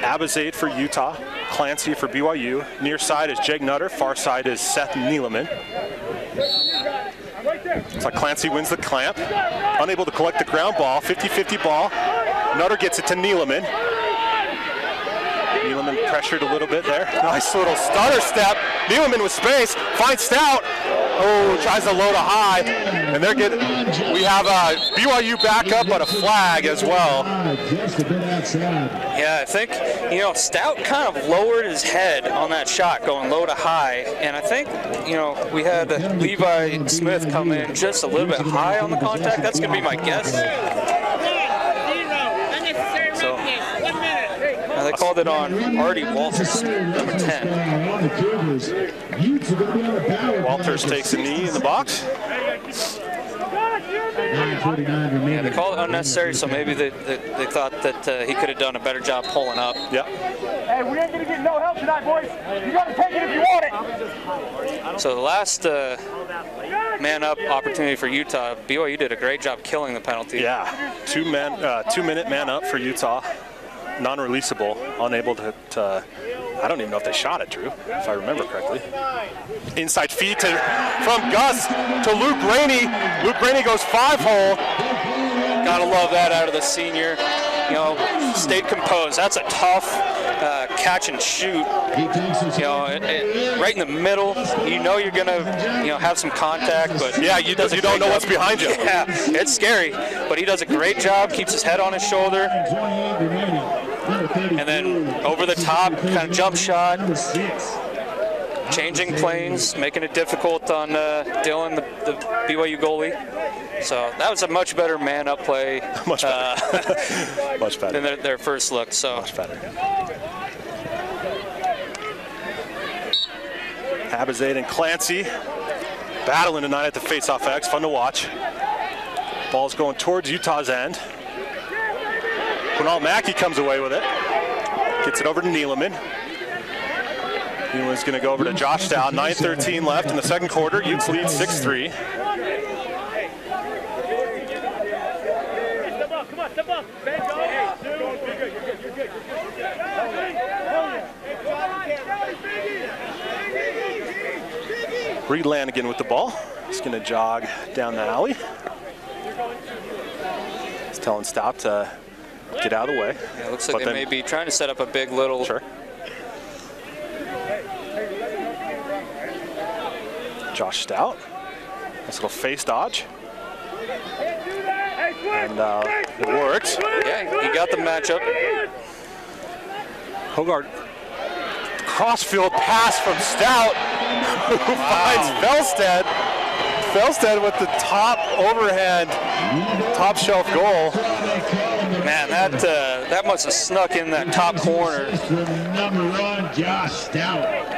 Abizade for Utah, Clancy for BYU. Near side is Jake Nutter, far side is Seth Neeleman. Looks like Clancy wins the clamp. Unable to collect the ground ball, 50-50 ball. Nutter gets it to Neeleman. Neeleman pressured a little bit there. Nice little stutter step. Neeleman with space, finds Stout. Oh, tries to load a high. And we have a BYU backup, but a flag as well. Yeah, I think, you know, Stout kind of lowered his head on that shot, going low to high. And I think, you know, we had Levi Smith come in just a little bit high on the contact. That's going to be my guess. They called it on Artie Walters, number 10. Walters takes a knee in the box. Yeah, they called it unnecessary, so maybe they thought that he could have done a better job pulling up. Yep. Hey, we ain't gonna get no help tonight, boys. You gotta take it if you want it. So the last man-up opportunity for Utah, BYU did a great job killing the penalty. Yeah, 2-minute man-up for Utah. Non-releasable, unable to I don't even know if they shot it, Drew, if I remember correctly. Inside feed from Gus to Luke Graney. Luke Graney goes 5-hole. Gotta love that out of the senior. You know, stayed composed. That's a tough catch and shoot. You know, right in the middle. You know you're gonna, you know, have some contact, but yeah, you don't know what's behind you. Yeah, it's scary, but he does a great job. Keeps his head on his shoulder. And then over the top, kind of jump shot. changing planes, making it difficult on Dylan, the BYU goalie. So that was a much better man-up play. Much better. Much better. Than their first look. So. Much better. Abizade and Clancy battling tonight at the face-off X. Fun to watch. Ball's going towards Utah's end. Quinal Mackey comes away with it. Gets it over to Neeleman. Neeleman's going to go over to Josh Stout. 9:13 left in the second quarter. Utes lead 6-3. Reed Lanigan with the ball. He's going to jog down the alley. He's telling Stout to get out of the way. Yeah, it looks like they may be trying to set up a big little. Sure. Josh Stout. Nice little face dodge. And it works. Yeah, he got the matchup. Hogarth. Crossfield pass from Stout, who finds Felstead. Felstead with the top overhand, top shelf goal. Man, that must have snuck in that top corner. Number 1, Josh Stout.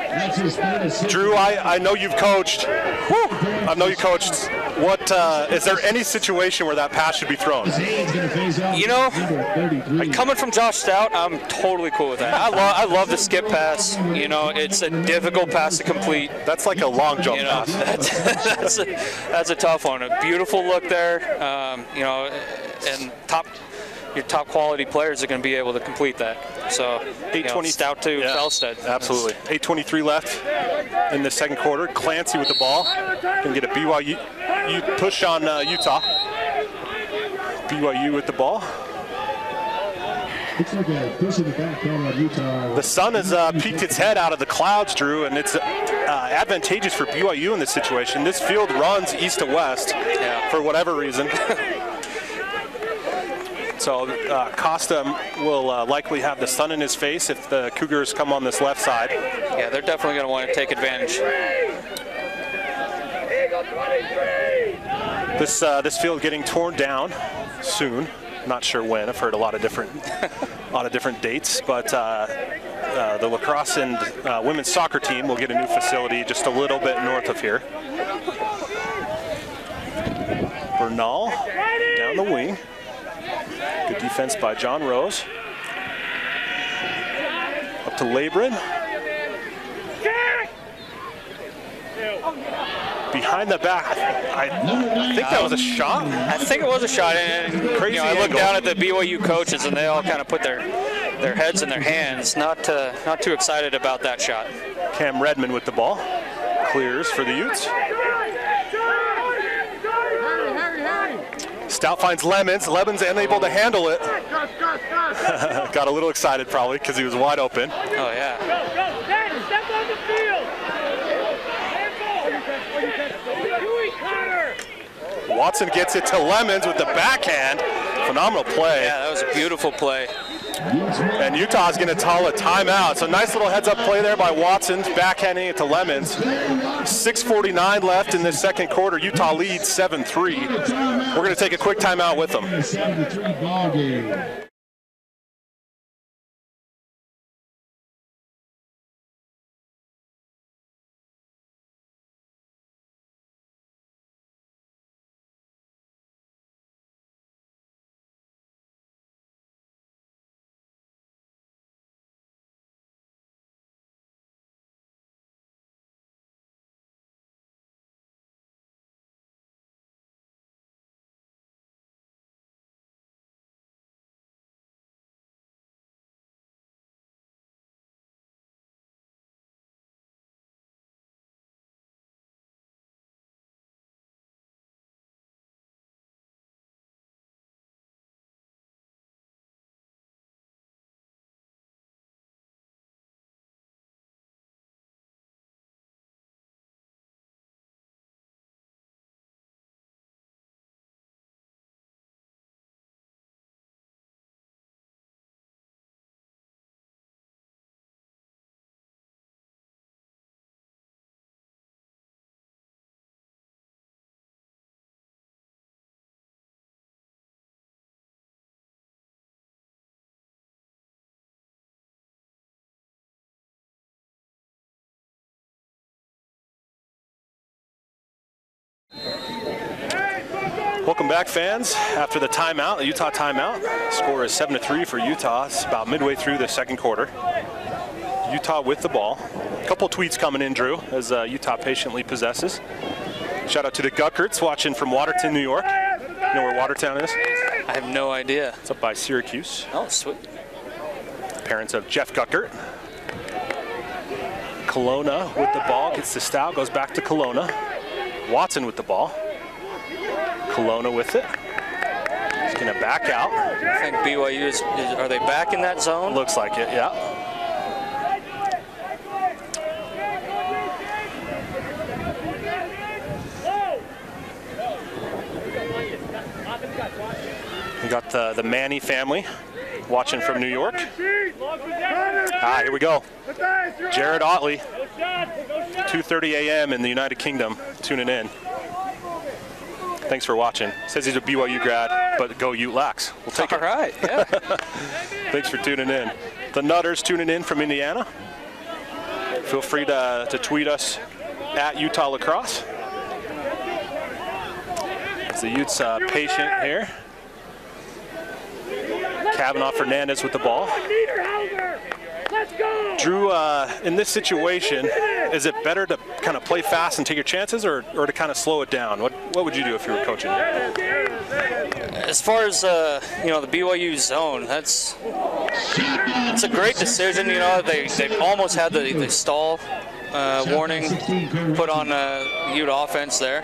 Drew, I know you've coached. I know you coached. What is there any situation where that pass should be thrown? You know, coming from Josh Stout, I'm totally cool with that. I love the skip pass. You know, it's a difficult pass to complete. That's like a long jump pass. That's a tough one. A beautiful look there. You know, and your top quality players are going to be able to complete that. So 8:20 Stout to Felstead. Absolutely. 8:23 left in the second quarter. Clancy with the ball. Going to get a BYU push on Utah. BYU with the ball. Looks like a push in the back on Utah. The sun has peeked its head out of the clouds, Drew, and it's advantageous for BYU in this situation. This field runs east to west for whatever reason. So Costa will likely have the sun in his face if the Cougars come on this left side. Yeah, they're definitely going to want to take advantage. This field getting torn down soon. Not sure when. I've heard a lot of different dates, but the lacrosse and women's soccer team will get a new facility just a little bit north of here. Bernal down the wing. Good defense by John Rose. Up to Labrin. Behind the back. I think that was a shot. I think it was a shot. And crazy. I looked down at the BYU coaches, and they all kind of put their heads in their hands. Not too excited about that shot. Cam Redmond with the ball. Clears for the Utes. Stout finds Lemons. Lemons unable to handle it. Got a little excited probably because he was wide open. Oh, yeah. Step on the field. Watson gets it to Lemons with the backhand. Phenomenal play. Yeah, that was a beautiful play. And Utah's going to call a timeout. So nice little heads-up play there by Watson, backhanding it to Lemons. 6:49 left in this second quarter. Utah leads 7-3. We're going to take a quick timeout with them. 7-3 ball game. Welcome back, fans. After the timeout, the Utah timeout, score is 7-3 for Utah. It's about midway through the second quarter. Utah with the ball. A couple tweets coming in, Drew, as Utah patiently possesses. Shout out to the Guckerts watching from Watertown, New York. You know where Watertown is? I have no idea. It's up by Syracuse. Oh, sweet. Parents of Jeff Guckert. Kelowna with the ball, gets the stout, goes back to Kelowna. Watson with the ball. Kelowna with it. He's going to back out. I think BYU are they back in that zone? Looks like it, yeah. We got the Manny family watching from New York. Here we go. Jared Otley, 2:30 a.m. in the United Kingdom, tuning in. Thanks for watching. Says he's a BYU grad, but go Ute Lax. We'll take it. All right, yeah. Thanks for tuning in. The Nutters tuning in from Indiana. Feel free to tweet us at Utah Lacrosse. It's the Utes patient here. Kavanaugh Fernandez with the ball. Drew, in this situation, is it better to kind of play fast and take your chances, or to kind of slow it down? What would you do if you were coaching? As far as the BYU zone, it's a great decision. You know, they almost had the stall warning put on Ute offense there.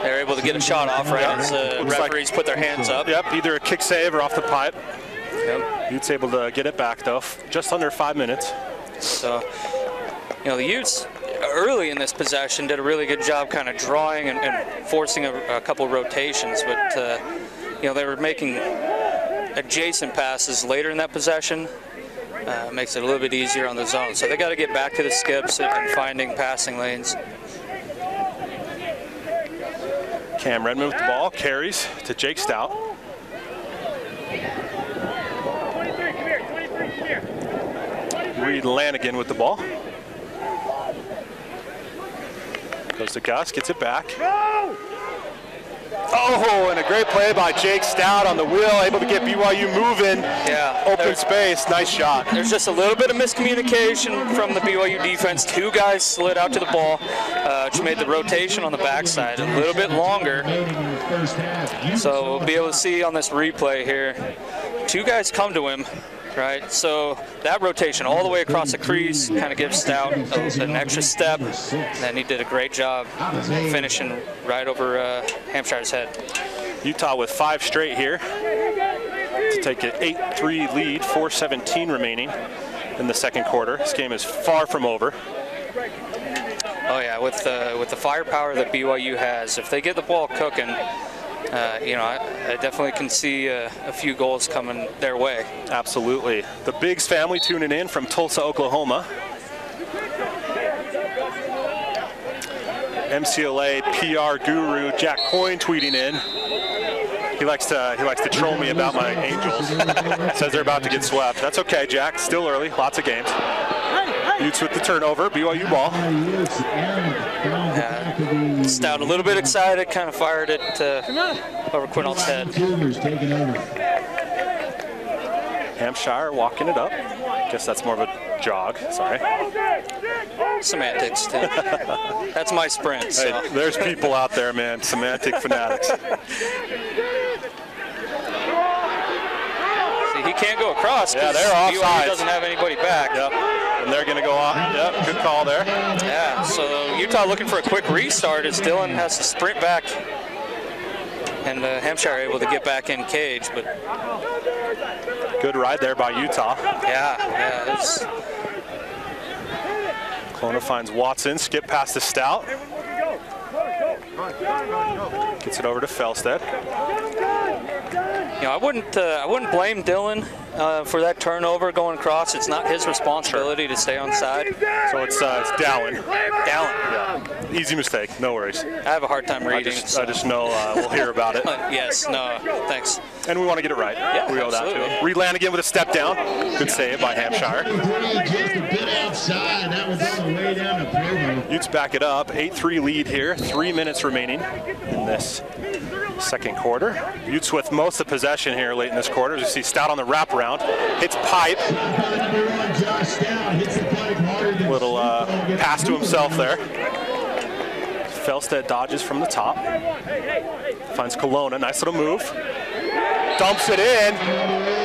They were able to get a shot off right as referees put their hands up. Yep, either a kick save or off the pipe. Yep. Utes able to get it back though, just under 5 minutes. So, the Utes early in this possession did a really good job kind of drawing and forcing a couple rotations, but they were making adjacent passes later in that possession. Makes it a little bit easier on the zone. So they got to get back to the skips and finding passing lanes. Cam Redmond with the ball, carries to Jake Stout. Reed Lanigan with the ball. Goes to Gus, gets it back. Oh, and a great play by Jake Stout on the wheel, able to get BYU moving. Yeah. Open space, nice shot. There's just a little bit of miscommunication from the BYU defense. Two guys slid out to the ball, which made the rotation on the backside a little bit longer. So we'll be able to see on this replay here, two guys come to him. Right, so that rotation all the way across the crease kind of gives Stout an extra step, and then he did a great job finishing right over Hampshire's head. Utah with 5 straight here to take an 8-3 lead, 4:17 remaining in the second quarter. This game is far from over. Oh yeah, with the firepower that BYU has, if they get the ball cooking, I definitely can see a few goals coming their way. Absolutely. The Biggs family tuning in from Tulsa, Oklahoma. MCLA PR guru Jack Coyne tweeting in. He likes to troll me about my Angels. Says they're about to get swept. That's okay, Jack. Still early. Lots of games. Utes with the turnover. BYU ball. Stout a little bit excited, kind of fired it over Quinault's head. Hampshire walking it up. Guess that's more of a jog. Sorry. Semantics, too. That's my sprint. So. Hey, there's people out there, man. Semantic fanatics. See, he can't go across. Yeah, they're offside. BYU doesn't have anybody back. Yep. And they're going to go off. Yep, good call there. Yeah, so Utah looking for a quick restart as Dylan has to sprint back. And Hampshire able to get back in cage, but good ride there by Utah. Yeah. Kelowna finds Watson, skip past the Stout. Gets it over to Felstead. I wouldn't blame Dylan for that turnover going across. It's not his responsibility to stay on side. So it's Dallin. Dallin. Yeah. Easy mistake. No worries. I have a hard time reading. I just know we'll hear about it. Yes. No. Thanks. And we want to get it right. Yeah, we owe that absolutely. to him. Reed Lanigan with a step down. Good save by Hampshire. Just a bit outside. That was on the way down to Provo. Utes back it up. 8-3 lead here. 3 minutes remaining in this second quarter. Utes with most of the possession here late in this quarter. As you see Stout on the wraparound, hits pipe. Little pass to himself there. Felstead dodges from the top. Finds Kelowna, nice little move. Dumps it in,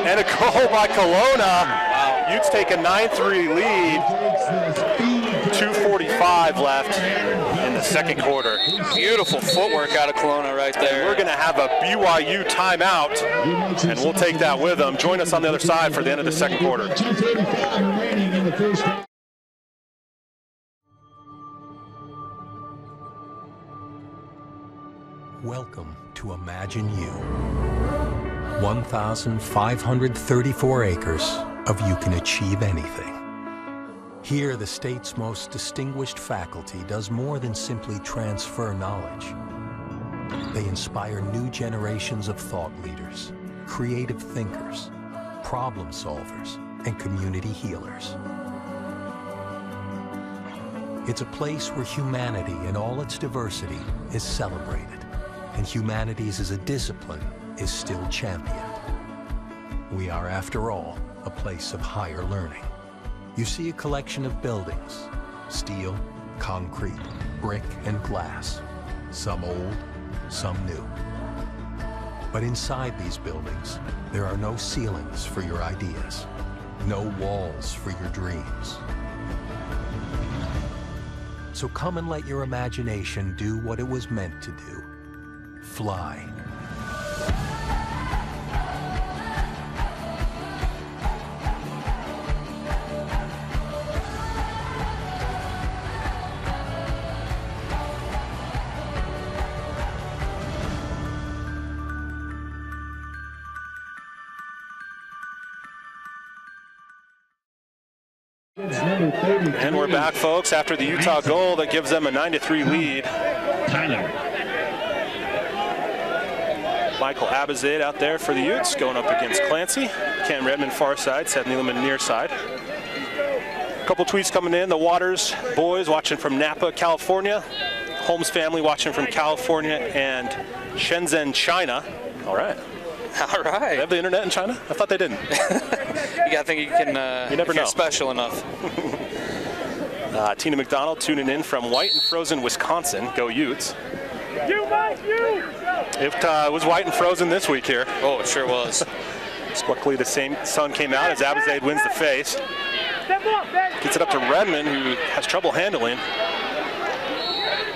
and a goal by Kelowna. Wow. Utes take a 9-3 lead. 2:45 left in the second quarter. Beautiful footwork out of Kelowna right there. And we're going to have a BYU timeout, and we'll take that with them. Join us on the other side for the end of the second quarter. 2:35 remaining in the first half. Welcome to Imagine You. 1,534 acres of you can achieve anything. Here, the state's most distinguished faculty does more than simply transfer knowledge. They inspire new generations of thought leaders, creative thinkers, problem solvers, and community healers. It's a place where humanity in all its diversity is celebrated, and humanities as a discipline is still championed. We are, after all, a place of higher learning. You see a collection of buildings, steel, concrete, brick, and glass, some old, some new. But inside these buildings, there are no ceilings for your ideas, no walls for your dreams. So come and let your imagination do what it was meant to do. Fly. And we're back, folks, after the Utah goal that gives them a 9-3 lead. Tyler. Michael Abizade out there for the Utes, going up against Clancy. Cam Redmond far side, Seth Neeleman near side. A couple tweets coming in. The Waters boys watching from Napa, California. Holmes family watching from California and Shenzhen, China. All right. All right. They have the internet in China? I thought they didn't. I think you can. You never know. You're special enough. Tina McDonald tuning in from White and Frozen, Wisconsin. Go Utes. It was white and frozen this week here. Oh, it sure was. Luckily, the same sun came out as Abizade wins the face. Gets it up to Redmond, who has trouble handling.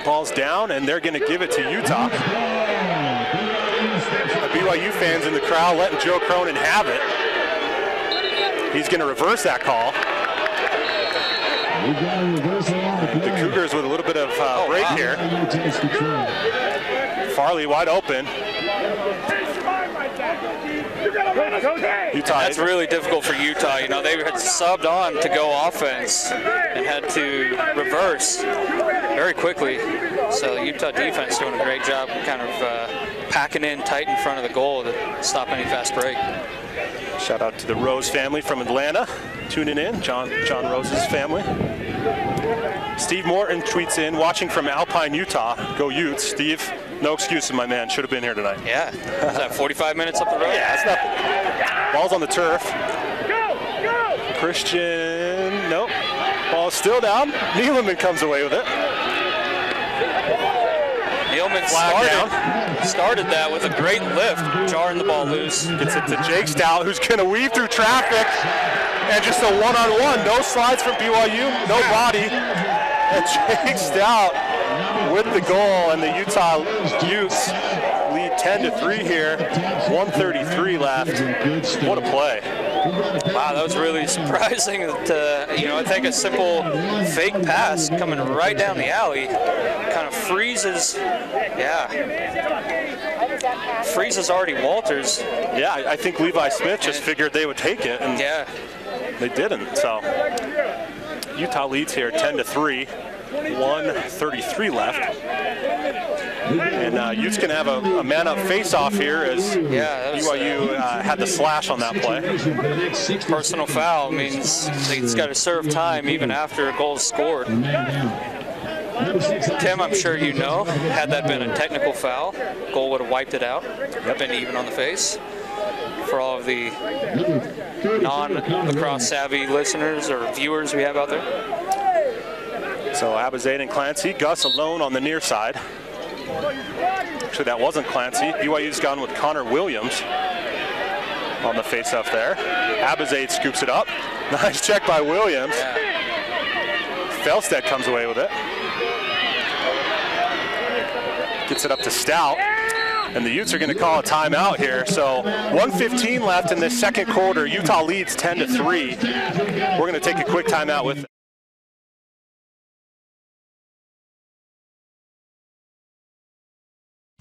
Ball's down, and they're going to give it to Utah. The BYU fans in the crowd letting Joe Cronin have it. He's going to reverse that call. The Cougars with a little bit of break here. Farley wide open. Utah. That's really difficult for Utah. You know, they had subbed on to go offense and had to reverse very quickly. So the Utah defense doing a great job kind of packing in tight in front of the goal to stop any fast break. Shout out to the Rose family from Atlanta tuning in, John Rose's family. Steve Morton tweets in, watching from Alpine, Utah. Go Utes. Steve, no excuses, my man. Should have been here tonight. Yeah. Is that 45 minutes up the road? Yeah, that's nothing. Ball's on the turf. Christian, nope. Ball's still down. Neeleman comes away with it. Neeleman started that with a great lift, jarring the ball loose. Gets it to Jake Stout, who's going to weave through traffic. And just a one-on-one. No slides from BYU, no body. And Jake Stout with the goal, and the Utah Utes lead 10-3 here. 1:33 left. What a play. Wow, that was really surprising that, I think a simple fake pass coming right down the alley kind of freezes Artie Walters. Yeah, I think Levi Smith just figured they would take it, and they didn't. So Utah leads here 10-3, 1:33 left. And Utes can have a man-up face-off here as BYU had the slash on that play. Personal foul means it's got to serve time even after a goal is scored. Tim, I'm sure you know, had that been a technical foul, goal would have wiped it out. Been even on the face. For all of the non-lacrosse savvy listeners or viewers we have out there. So Abizaid and Clancy, Gus alone on the near side. Actually, that wasn't Clancy. BYU's gone with Connor Williams on the face-off there. Abizaid scoops it up. Nice check by Williams. Felstead comes away with it. Gets it up to Stout. And the Utes are going to call a timeout here. So 1:15 left in this second quarter. Utah leads 10-3. We're going to take a quick timeout with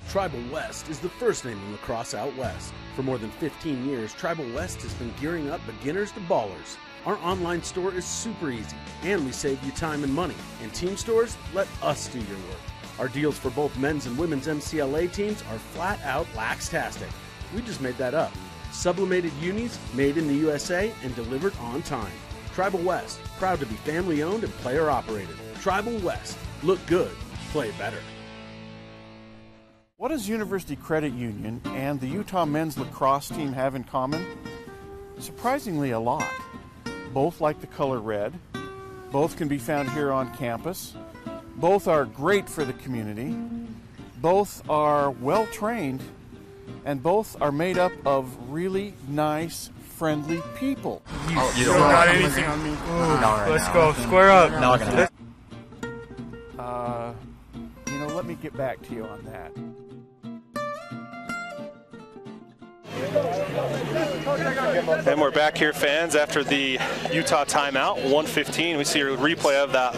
Tribal West is the first name in lacrosse out west. For more than 15 years, Tribal West has been gearing up beginners to ballers. Our online store is super easy, and we save you time and money. And team stores, let us do your work. Our deals for both men's and women's MCLA teams are flat out laxtastic. We just made that up. Sublimated unis, made in the USA and delivered on time. Tribal West, proud to be family owned and player operated. Tribal West, look good, play better. What does University Credit Union and the Utah men's lacrosse team have in common? Surprisingly, a lot. Both like the color red. Both can be found here on campus. Both are great for the community. Both are well trained. And both are made up of really nice, friendly people. You don't got anything on me. Let's go. Square up. Let me get back to you on that. And we're back here, fans, after the Utah timeout. 1:15. We see a replay of that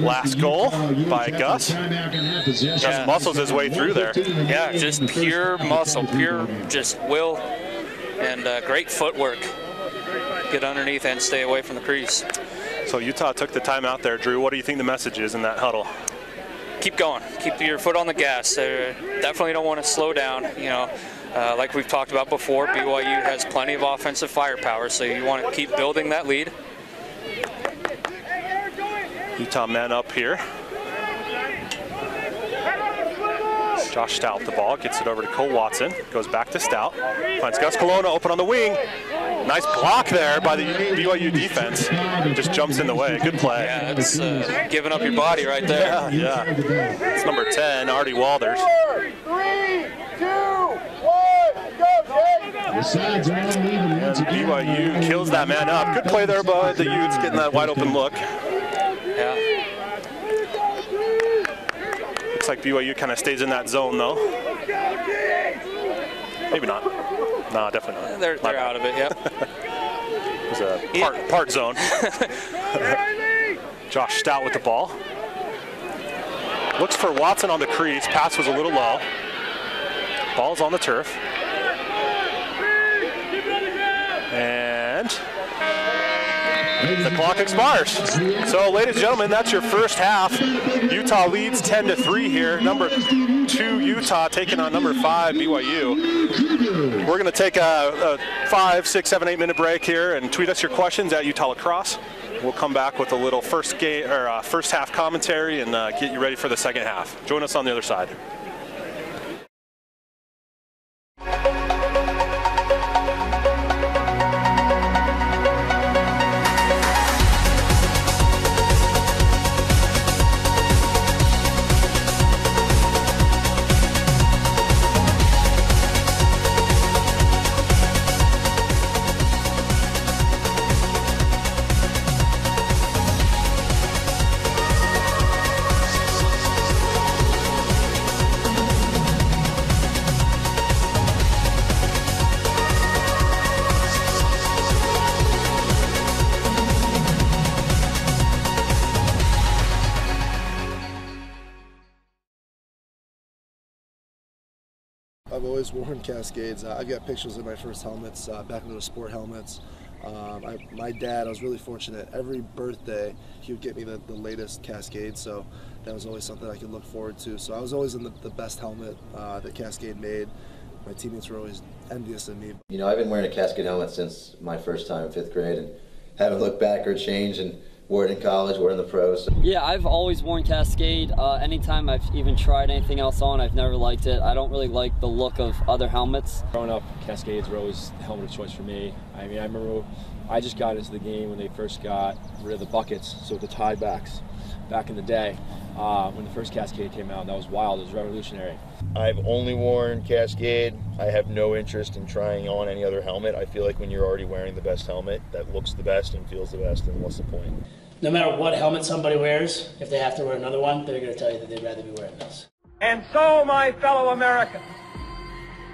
last goal by Gus. Gus muscles his way through there. Yeah, just pure muscle, pure just will, and great footwork. Get underneath and stay away from the crease. So Utah took the timeout there, Drew. What do you think the message is in that huddle? Keep going. Keep your foot on the gas. Definitely don't want to slow down. Like we've talked about before, BYU has plenty of offensive firepower, so you want to keep building that lead. Utah man up here. Josh Stout with the ball, gets it over to Cole Watson, goes back to Stout, finds Gus Colonna open on the wing. Nice block there by the BYU defense. Just jumps in the way. Good play. Yeah, it's giving up your body right there. Yeah. It's number 10, Artie Walders. 4, 3, 2, 1, go, Jake! And BYU kills that man up. Good play there by the Utes, getting that wide open look. Yeah. Looks like BYU kind of stays in that zone, though. Maybe not. No, definitely not. They're out of it, yep. It was a part zone. Josh Stout with the ball. Looks for Watson on the crease. Pass was a little low. Ball's on the turf. And the clock expires. So, ladies and gentlemen, that's your first half. Utah leads 10-3 here. Number 2 Utah taking on number 5 BYU. We're going to take a 5, 6, 7, 8 minute break here and tweet us your questions at Utah Lacrosse. We'll come back with a little first half commentary and get you ready for the second half. Join us on the other side. I've always worn Cascades. I've got pictures of my first helmets, back into the sport helmets. My dad, I was really fortunate. Every birthday, he would get me the latest Cascade, so that was always something I could look forward to. So I was always in the best helmet that Cascade made. My teammates were always envious of me. I've been wearing a Cascade helmet since my first time in 5th grade and haven't looked back or changed, and wore it in college, wore it in the pros. Yeah, I've always worn Cascade. Anytime I've even tried anything else on, I've never liked it. I don't really like the look of other helmets. Growing up, Cascades were always the helmet of choice for me. I mean, I remember I just got into the game when they first got rid of the buckets, so the tie backs back in the day. When the first Cascade came out, that was wild, it was revolutionary. I've only worn Cascade. I have no interest in trying on any other helmet. I feel like when you're already wearing the best helmet that looks the best and feels the best, then what's the point? No matter what helmet somebody wears, if they have to wear another one, they're going to tell you that they'd rather be wearing this. And so, my fellow Americans,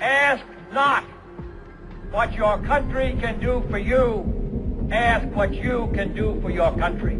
ask not what your country can do for you, ask what you can do for your country.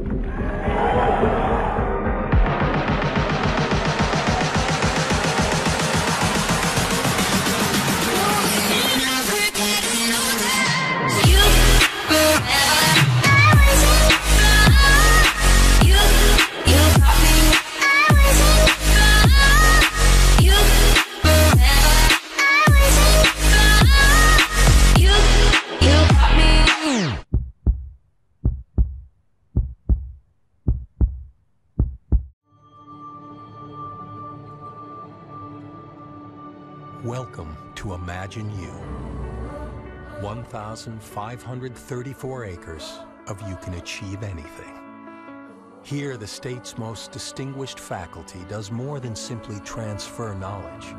Welcome to Imagine You. 1,534 acres of you can achieve anything. Here, the state's most distinguished faculty does more than simply transfer knowledge.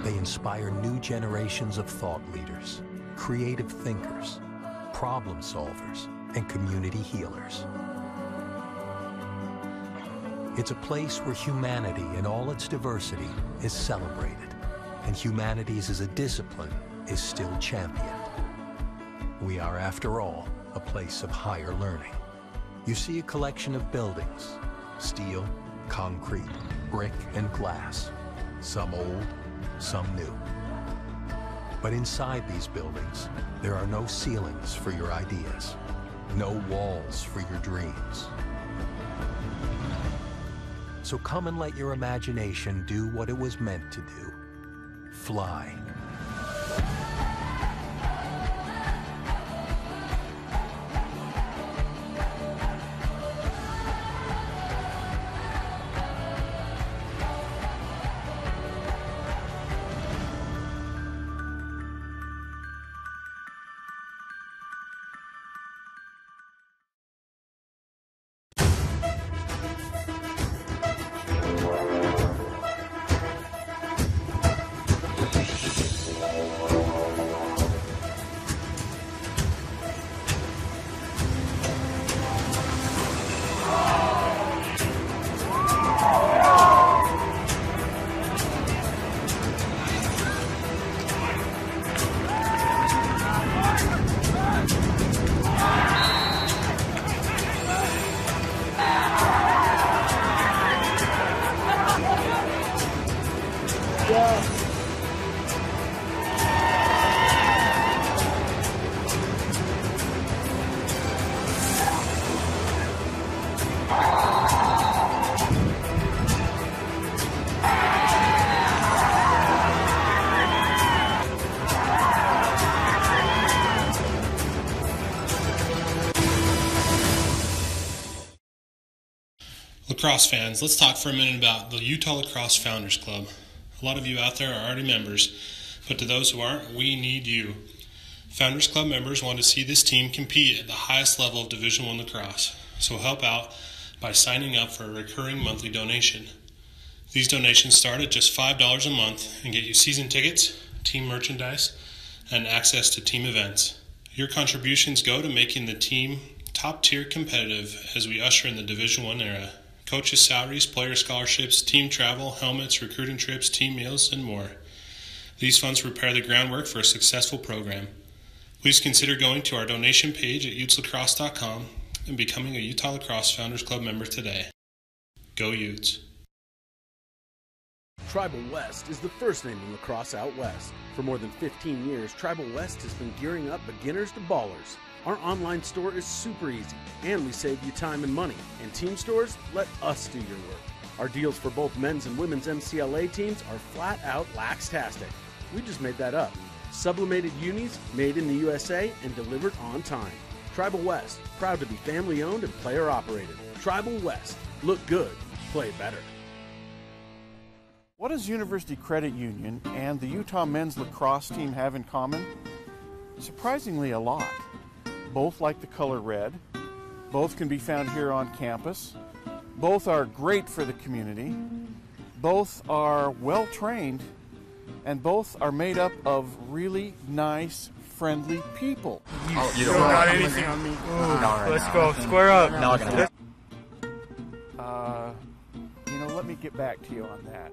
They inspire new generations of thought leaders, creative thinkers, problem solvers, and community healers. It's a place where humanity in all its diversity is celebrated, and humanities as a discipline is still championed. We are, after all, a place of higher learning. You see a collection of buildings, steel, concrete, brick, and glass, some old, some new. But inside these buildings, there are no ceilings for your ideas, no walls for your dreams. So come and let your imagination do what it was meant to do. Fly. Lacrosse fans, let's talk for a minute about the Utah Lacrosse Founders Club. A lot of you out there are already members, but to those who aren't, we need you. Founders Club members want to see this team compete at the highest level of Division I lacrosse, so help out by signing up for a recurring monthly donation. These donations start at just $5 a month and get you season tickets, team merchandise, and access to team events. Your contributions go to making the team top-tier competitive as we usher in the Division I era. Coaches' salaries, player scholarships, team travel, helmets, recruiting trips, team meals, and more. These funds prepare the groundwork for a successful program. Please consider going to our donation page at UtesLacrosse.com and becoming a Utah Lacrosse Founders Club member today. Go Utes! Tribal West is the first name in lacrosse out west. For more than 15 years, Tribal West has been gearing up beginners to ballers. Our online store is super easy, and we save you time and money. And team stores, let us do your work. Our deals for both men's and women's MCLA teams are flat out LaxTastic. We just made that up. Sublimated unis, made in the USA and delivered on time. Tribal West, proud to be family owned and player operated. Tribal West, look good, play better. What does University Credit Union and the Utah men's lacrosse team have in common? Surprisingly, a lot. Both like the color red. Both can be found here on campus. Both are great for the community. Both are well trained. And both are made up of really nice, friendly people. You don't got anything on me. Let's go. Square up. No, let me get back to you on that.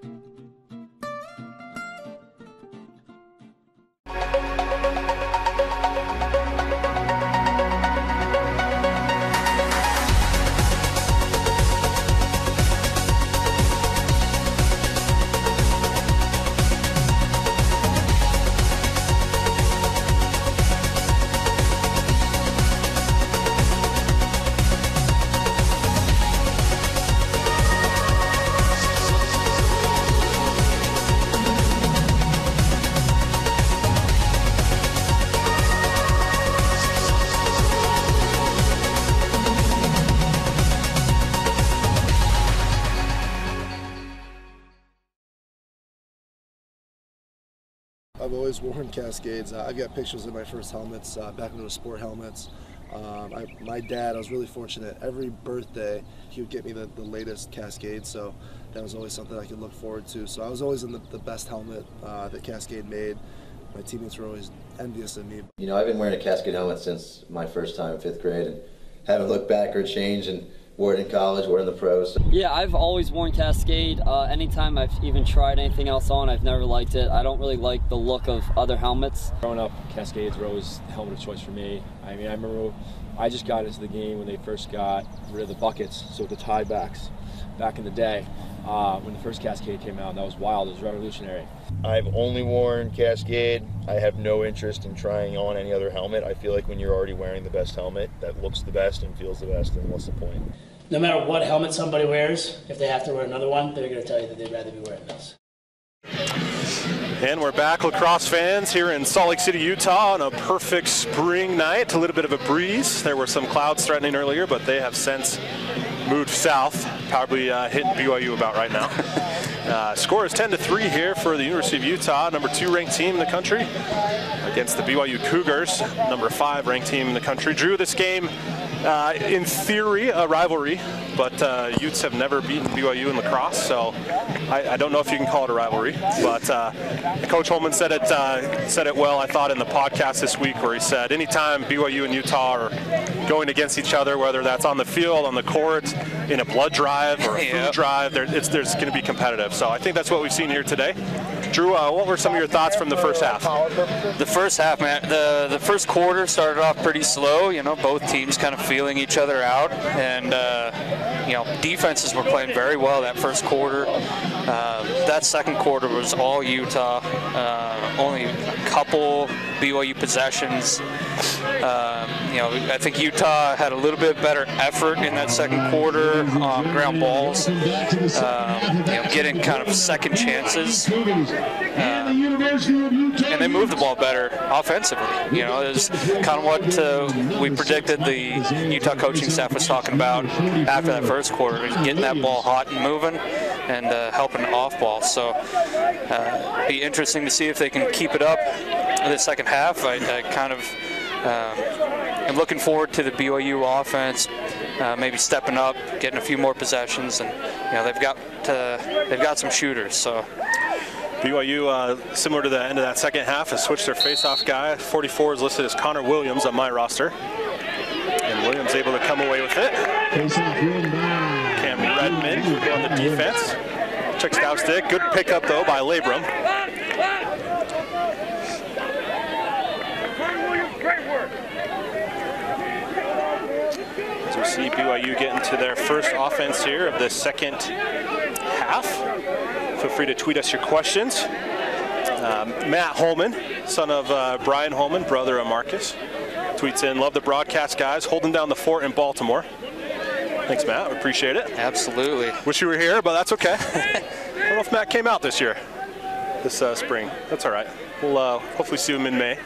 I've always worn Cascades. I've got pictures of my first helmets, back when it was sport helmets. My dad, I was really fortunate. Every birthday, he would get me the latest Cascade, so that was always something I could look forward to. So I was always in the best helmet that Cascade made. My teammates were always envious of me. You know, I've been wearing a Cascade helmet since my first time in 5th grade and haven't looked back or changed, and wore it in college, wore it in the pros. Yeah, I've always worn Cascade. Anytime I've even tried anything else on, I've never liked it. I don't really like the look of other helmets. Growing up, Cascades were always the helmet of choice for me. I mean, I remember I just got into the game when they first got rid of the buckets, so the tie backs back in the day. When the first Cascade came out, that was wild, it was revolutionary. I've only worn Cascade. I have no interest in trying on any other helmet. I feel like when you're already wearing the best helmet that looks the best and feels the best, then what's the point? No matter what helmet somebody wears, if they have to wear another one, they're going to tell you that they'd rather be wearing this. And we're back, lacrosse fans, here in Salt Lake City, Utah, on a perfect spring night. A little bit of a breeze. There were some clouds threatening earlier, but they have since moved south, probably hitting BYU about right now. Score is 10-3 here for the University of Utah, number 2 ranked team in the country, against the BYU Cougars, number 5 ranked team in the country. Drew, this game, in theory, a rivalry, but Utes have never beaten BYU in lacrosse, so I don't know if you can call it a rivalry. But Coach Holman said it well, I thought, in the podcast this week, where he said anytime BYU and Utah are going against each other, whether that's on the field, on the court, in a blood drive or a food drive, there's going to be competitive. So I think that's what we've seen here today. Drew, what were some of your thoughts from the first half? The first half, man, the first quarter started off pretty slow. You know, both teams kind of feeling each other out, and you know, defenses were playing very well that first quarter. That second quarter was all Utah. Only a couple BYU possessions. You know, I think Utah had a little bit better effort in that second quarter on ground balls. You know, getting kind of second chances. And they moved the ball better offensively. You know, it was kind of what we predicted the Utah coaching staff was talking about after that first quarter, getting that ball hot and moving and helping off ball. So be interesting to see if they can keep it up in the second half. I kind of am looking forward to the BYU offense maybe stepping up, getting a few more possessions, and you know, they've got some shooters. So BYU, similar to the end of that second half, has switched their face-off guy. 44 is listed as Connor Williams on my roster. And Williams able to come away with it. Cam Redmond on the defense. Checks down stick. Good pickup, though, by Labrum. So we see BYU get into their first offense here of the second half. Feel free to tweet us your questions. Matt Holman, son of Brian Holman, brother of Marcus, tweets in, "Love the broadcast, guys. Holding down the fort in Baltimore." Thanks, Matt. We appreciate it. Absolutely. Wish you were here, but that's okay. I don't know if Matt came out this year, this spring. That's all right. We'll hopefully see him in May.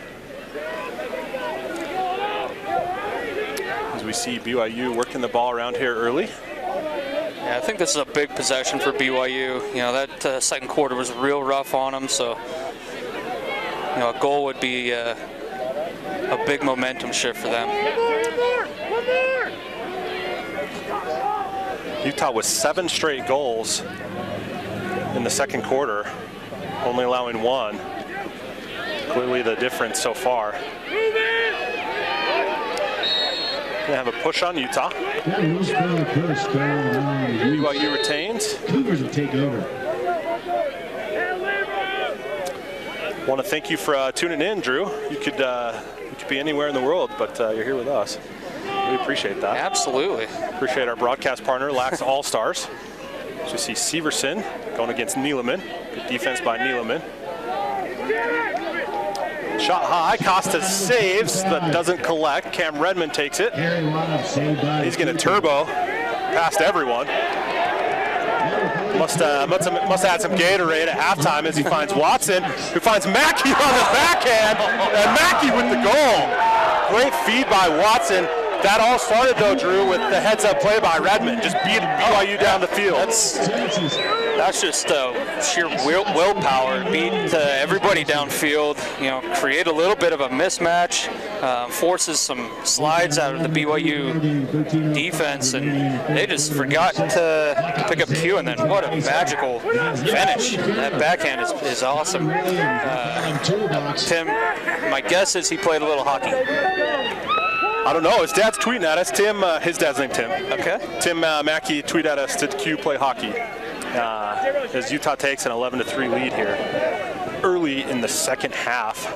as we see BYU working the ball around here early. Yeah, I think this is a big possession for BYU. You know, that second quarter was real rough on them, so you know, a goal would be a big momentum shift for them. Utah with 7 straight goals in the second quarter, only allowing 1. Clearly the difference so far. Gonna have a push on Utah. BYU retains. Cougars will take over. Want to thank you for tuning in, Drew. You could be anywhere in the world, but you're here with us. We appreciate that. Absolutely. Appreciate our broadcast partner, LaxAllStars. So you see Severson going against Neeleman. Good defense by Neeleman. Shot high, Costa saves, but doesn't collect. Cam Redmond takes it. He's going to turbo past everyone. Must have had some Gatorade at halftime as he finds Watson, who finds Mackey on the backhand, and Mackey with the goal. Great feed by Watson. That all started, though, Drew, with the heads-up play by Redmond. Just beat BYU down the field. That's just sheer willpower. Beat everybody downfield. You know, create a little bit of a mismatch, forces some slides out of the BYU defense, and they just forgot to pick up Q. And then what a magical finish! That backhand is awesome. Tim, my guess is he played a little hockey. I don't know. His dad's tweeting at us. Tim, his dad's named Tim. Okay. Tim Mackey tweeted at us, did Q play hockey? As Utah takes an 11-3 lead here early in the second half.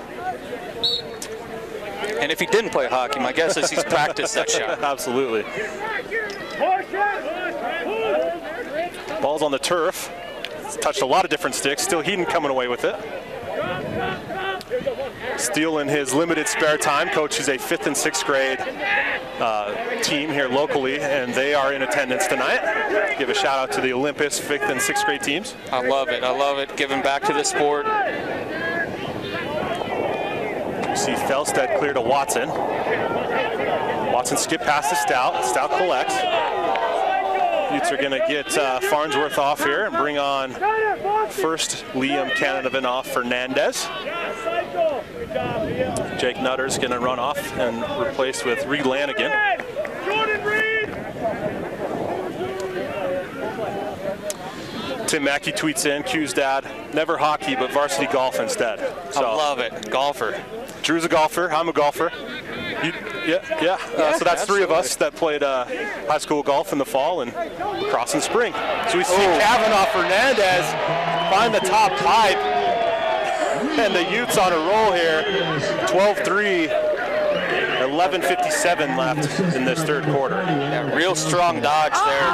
And if he didn't play hockey, my guess is he's practiced that shot. Absolutely. Ball's on the turf. It's touched a lot of different sticks. Still Heaton coming away with it. Steele in his limited spare time coaches a 5th and 6th grade team here locally, and they are in attendance tonight. Give a shout out to the Olympus 5th and 6th grade teams. I love it. I love it. Giving back to the sport. You see Felstead clear to Watson. Watson skip past to Stout. Stout collects. Utes are going to get Farnsworth off here and bring on first Liam Canavan off Fernandez. Jake Nutter's going to run off and replace with Reed Lanigan. Tim Mackey tweets in, Q's dad, never hockey, but varsity golf instead. So, I love it. Golfer. Drew's a golfer. I'm a golfer. Yeah. So that's absolutely. 3 of us that played high school golf in the fall and lacrosse in spring. So we see Kavanaugh Fernandez find the top pipe, and the Utes on a roll here. 12-3, 11:57 left in this third quarter. Yeah, real strong dodge there.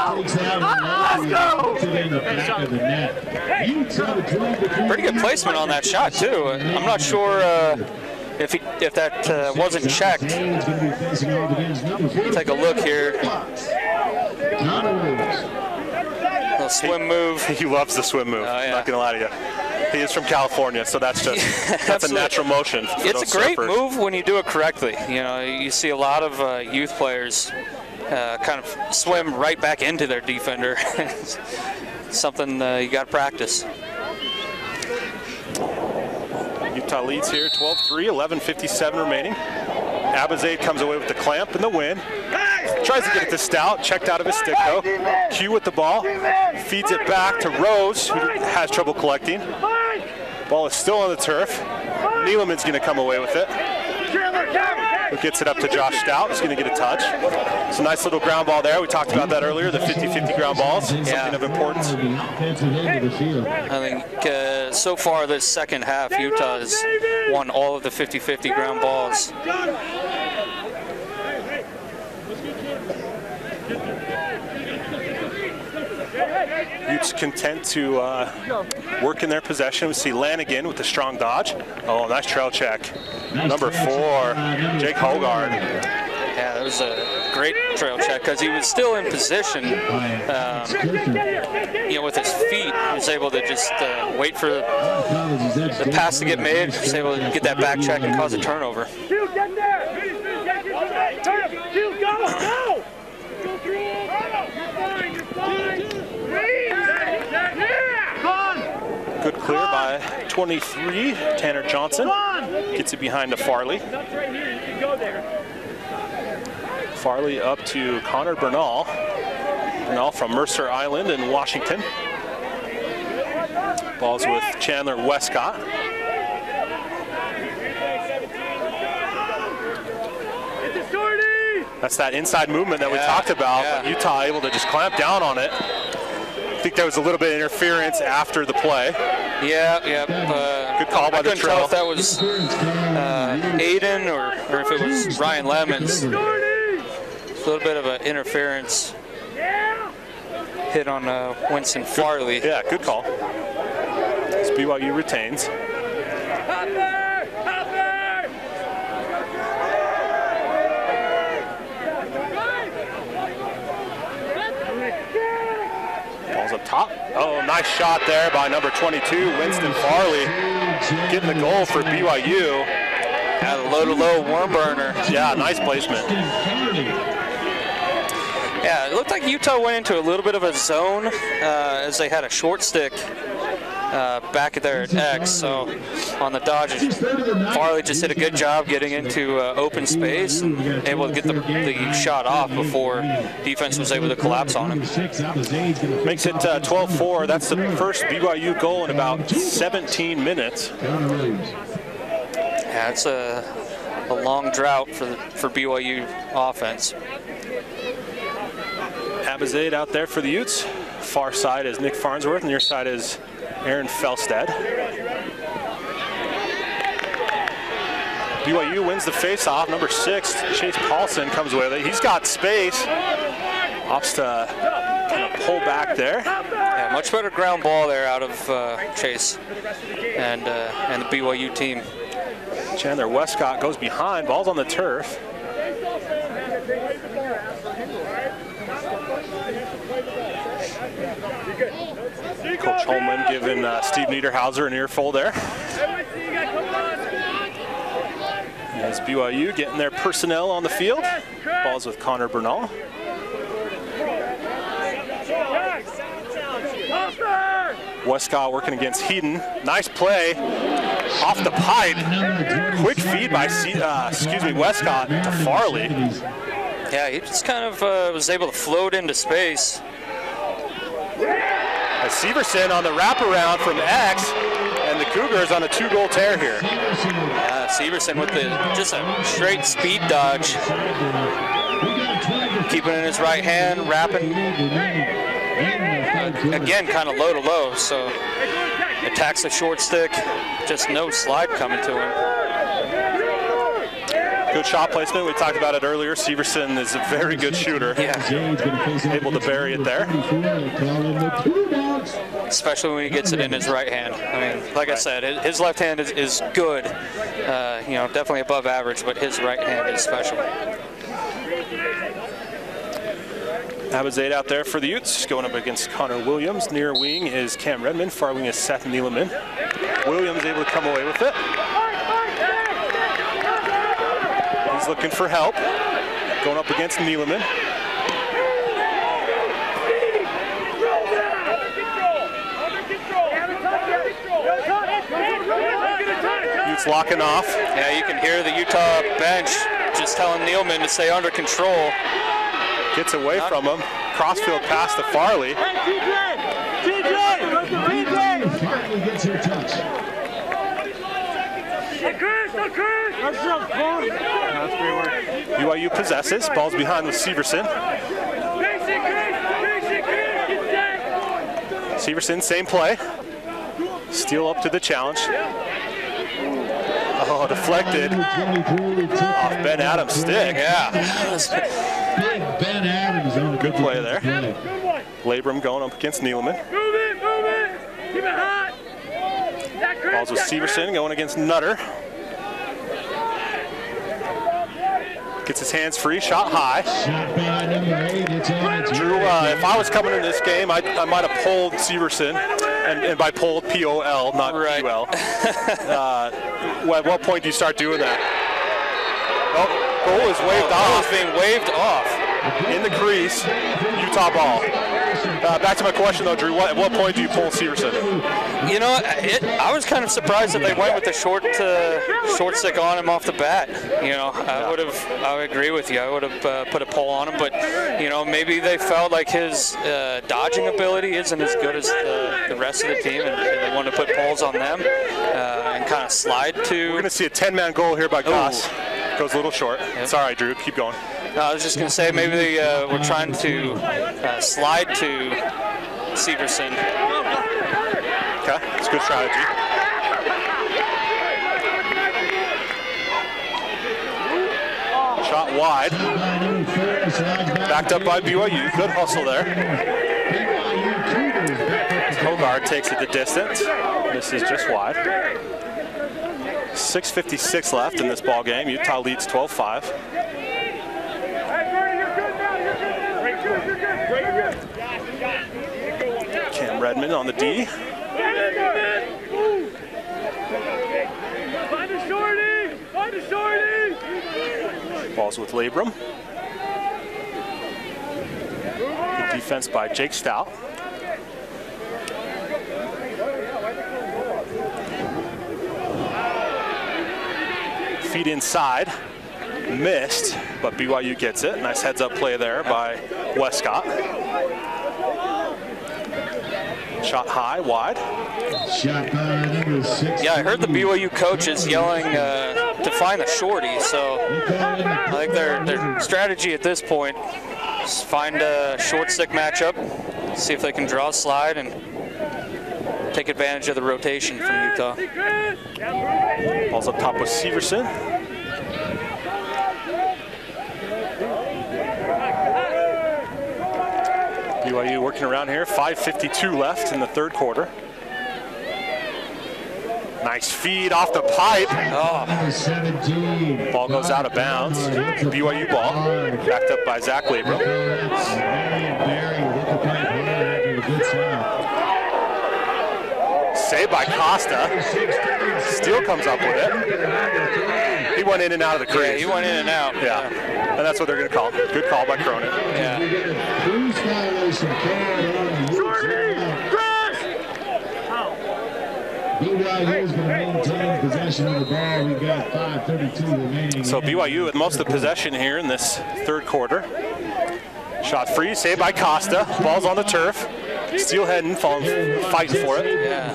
Pretty good placement on that shot too. I'm not sure if that wasn't checked. Take a look here. Little swim move. He loves the swim move. I'm not gonna lie to you. He is from California, so that's just that's a natural motion. It's a great move when you do it correctly. You know, you see a lot of youth players kind of swim right back into their defender. Something you got to practice. Utah leads here, 12-3, 11:57 remaining. Abazade comes away with the clamp and the win. Tries to get it to Stout, checked out of his stick though. Q with the ball, feeds it back to Rose, who has trouble collecting. Ball is still on the turf. Neeleman's going to come away with it. Who gets it up to Josh Stout, who's going to get a touch. It's a nice little ground ball there. We talked about that earlier, the 50-50 ground balls, something of importance. I think so far this second half, Utah has won all of the 50-50 ground balls. Utes content to work in their possession. We see Lanigan with the strong dodge. Oh, nice trail check. Number 4, Jake Hogard. Yeah, that was a great trail check because he was still in position. You know, with his feet, he was able to just wait for the pass to get made. He was able to get that back check and cause a turnover. Good clear by 23, Tanner Johnson. Gets it behind to Farley. Farley up to Connor Bernal. Bernal from Mercer Island in Washington. Ball's with Chandler Westcott. That's that inside movement that we talked about, but Utah able to just clamp down on it. I think there was a little bit of interference after the play. Good call by the I couldn't tell if that was Aiden or if it was Ryan Lemons. It's a little bit of an interference hit on Winston Farley. Yeah, good call. As BYU retains. Ball's up top. Oh, nice shot there by number 22, Winston Farley. Getting the goal for BYU. Had a low worm burner. Yeah, nice placement. Yeah, it looked like Utah went into a little bit of a zone as they had a short stick back there at X. So on the dodge, Farley just did a good job getting into open space and able to get the shot off before defense was able to collapse on him. Makes it 12-4. That's the first BYU goal in about 17 minutes. Yeah, it's a long drought for BYU offense. Abizade out there for the Utes. Far side is Nick Farnsworth, near side is Aaron Felstead. BYU wins the faceoff. Number 6, Chase Paulson comes away with it. He's got space. Opts to kind of pull back there. Yeah, much better ground ball there out of Chase and the BYU team. Chandler Westcott goes behind. Ball's on the turf. Coach Holman giving Steve Niederhauser an earful there. As BYU getting their personnel on the field. Ball's with Connor Bernal. Westcott working against Heaton. Nice play off the pipe. Quick feed by Westcott to Farley. Yeah, he just kind of was able to float into space. Severson on the wraparound from X, and the Cougars on a 2-goal tear here. Severson with just a straight speed dodge. Keeping it in his right hand, wrapping. Again, kind of low to low, so attacks the short stick. Just no slide coming to him. Good shot placement. We talked about it earlier. Severson is a very good shooter. Yeah. Able to bury it there. Especially when he gets it in his right hand. I mean, like I said, his left hand is good. You know, definitely above average, but his right hand is special. Abizade out there for the Utes, going up against Connor Williams. Near wing is Cam Redmond. Far wing is Seth Neeleman. Williams able to come away with it. He's looking for help. Going up against Neeleman. Utes locking off. Yeah, you can hear the Utah bench just telling Neeleman to stay under control. Gets away from him. Crossfield pass to Farley. TJ gets her touch. BYU possesses. Ball's behind with Severson. Severson, same play. Steal up to the challenge. Oh, deflected off Ben Adams' stick. Yeah. Big Ben Adams on good play there. Labrum going up against Neeleman. Move it. Keep it hot. Balls with Severson going against Nutter. Gets his hands free, shot high. Drew, if I was coming in this game, I might have pulled Severson, and by pulled, P-O-L, not P-U-L. At what point do you start doing that? Oh, goal is waved off. Being waved off. in the crease, Utah ball. Back to my question though, Drew, at what point do you pull Severson? You know, I was kind of surprised that they went with the short stick on him off the bat. You know, I would agree with you. I would have put a pull on him, but you know, maybe they felt like his dodging ability isn't as good as the rest of the team, and they wanted to put pulls on them and kind of slide to. We're going to see a 10-man goal here by Goss. Goes a little short. Yep. It's all right, Drew. Keep going. No, I was just going to say maybe they were trying to slide to Severson. Okay, it's a good strategy. Shot wide. Backed up by BYU. Good hustle there. Hogard takes it the distance. This is just wide. 6:56 left in this ball game. Utah leads 12-5. Cam Redmond on the D. Balls with Labrum. Good defense by Jake Stout. Feet inside, missed, but BYU gets it. Nice heads-up play there by Westcott. Shot high, wide. Yeah, I heard the BYU coaches yelling to find the shorty, so I think their strategy at this point is find a short stick matchup, see if they can draw a slide and take advantage of the rotation from Utah. Ball's up top with Severson. BYU working around here. 5:52 left in the third quarter. Nice feed off the pipe. Oh. Ball goes out of bounds. BYU ball. Backed up by Zach Labrum. Saved by Costa. Still comes up with it. He went in and out of the crease. Yeah, he went in and out. Yeah. And that's what they're going to call. Good call by Cronin. Yeah. BYU's going to maintain possession of the ball. We've got 5:32 remaining. So BYU with most of the possession here in this third quarter. Shot free, saved by Costa. Ball's on the turf. Steelhead fighting for it. Yeah.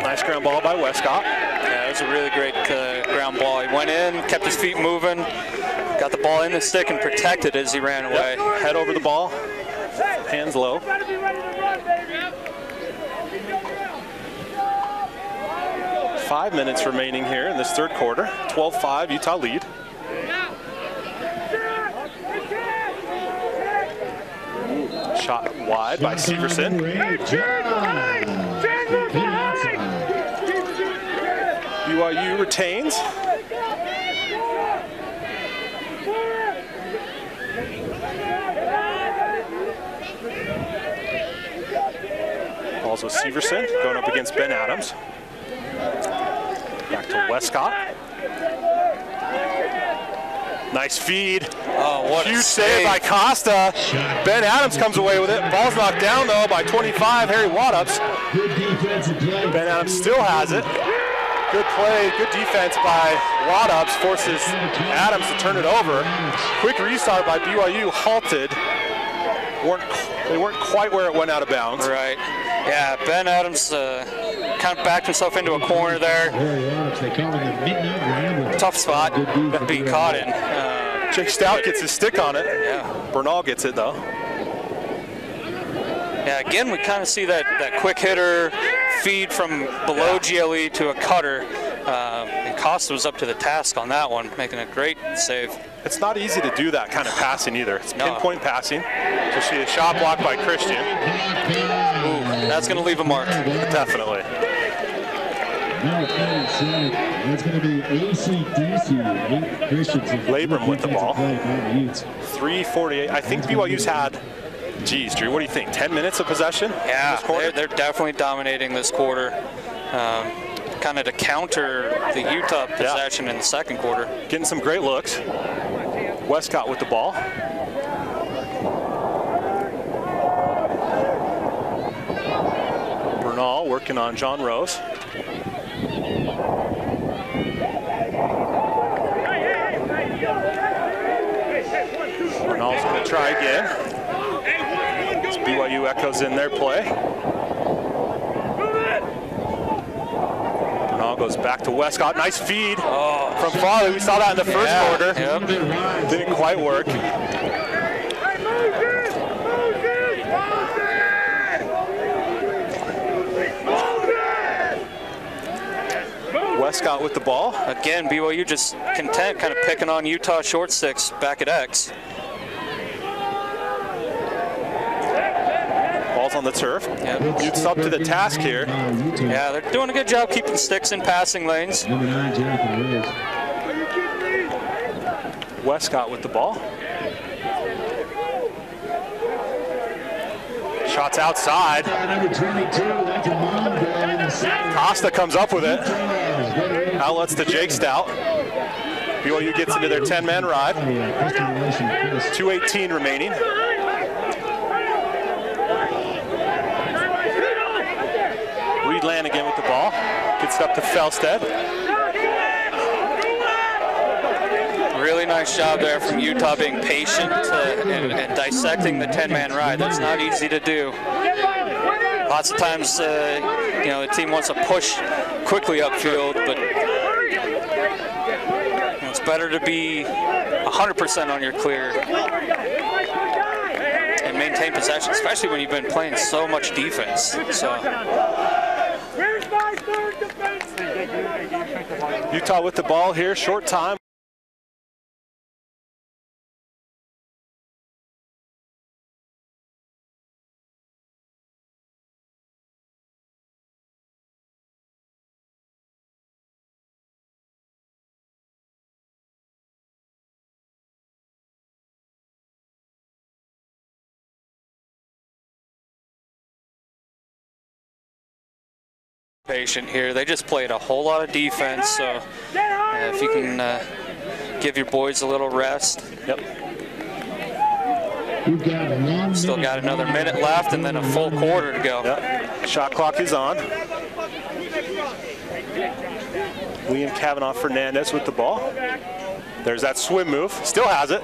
Nice ground ball by Westcott. Yeah, it was a really great ground ball. He went in, kept his feet moving, got the ball in the stick and protected as he ran away. Yep. Head over the ball, hands low. 5 minutes remaining here in this third quarter. 12-5, Utah lead. Shot wide by Severson. BYU retains. Balls with Severson going up against Ben Adams. Back to Westcott. Nice feed. Oh, what huge save by Costa. Ben Adams comes away with it. Ball's knocked down though by 25, Harry Waddups. Ben Adams still has it. Good play, good defense by Waddups, forces Adams to turn it over. Quick restart by BYU, halted. They weren't quite where it went out of bounds. Right. Yeah, Ben Adams kind of backed himself into a corner there. Tough spot to be caught in. Jake Stout gets his stick on it. Yeah. Bernal gets it though. Yeah, again, we kind of see that quick hitter feed from below GLE to a cutter. And Costa was up to the task on that one, making a great save. It's not easy to do that kind of passing either. It's pinpoint passing. So see a shot blocked by Christian. Ooh, that's going to leave a mark. Definitely. That's going to be AC/DC. Labrum with the ball. 3:48. I think BYU's had, geez, Drew, what do you think? 10 minutes of possession? Yeah, they're definitely dominating this quarter. Kind of to counter the Utah possession in the second quarter. Getting some great looks. Westcott with the ball. Bernal working on John Rose. Bernal's going to try again. As BYU echoes in their play. Bernal goes back to Westcott. Nice feed from Farley. We saw that in the first quarter. Yep. Didn't quite work. Westcott with the ball. Again, BYU just content kind of picking on Utah short sticks back at X. Ball's on the turf. Yep. Utes up to the task here. Yeah, they're doing a good job keeping sticks in passing lanes. Westcott with the ball. Shots outside. Costa comes up with it. Outlets to Jake Stout. BYU gets into their 10-man ride. 2:18 remaining. Reed Lanigan with the ball. Gets it up to Felsted. Really nice job there from Utah being patient and dissecting the 10-man ride. That's not easy to do. Lots of times, you know, the team wants to push quickly upfield, but it's better to be 100% on your clear and maintain possession, especially when you've been playing so much defense. So. Utah with the ball here, short time. Patient here. They just played a whole lot of defense, so if you can give your boys a little rest. Yep. Still got another minute left and then a full quarter to go. Yep. Shot clock is on. Liam Kavanaugh Fernandez with the ball. There's that swim move. Still has it.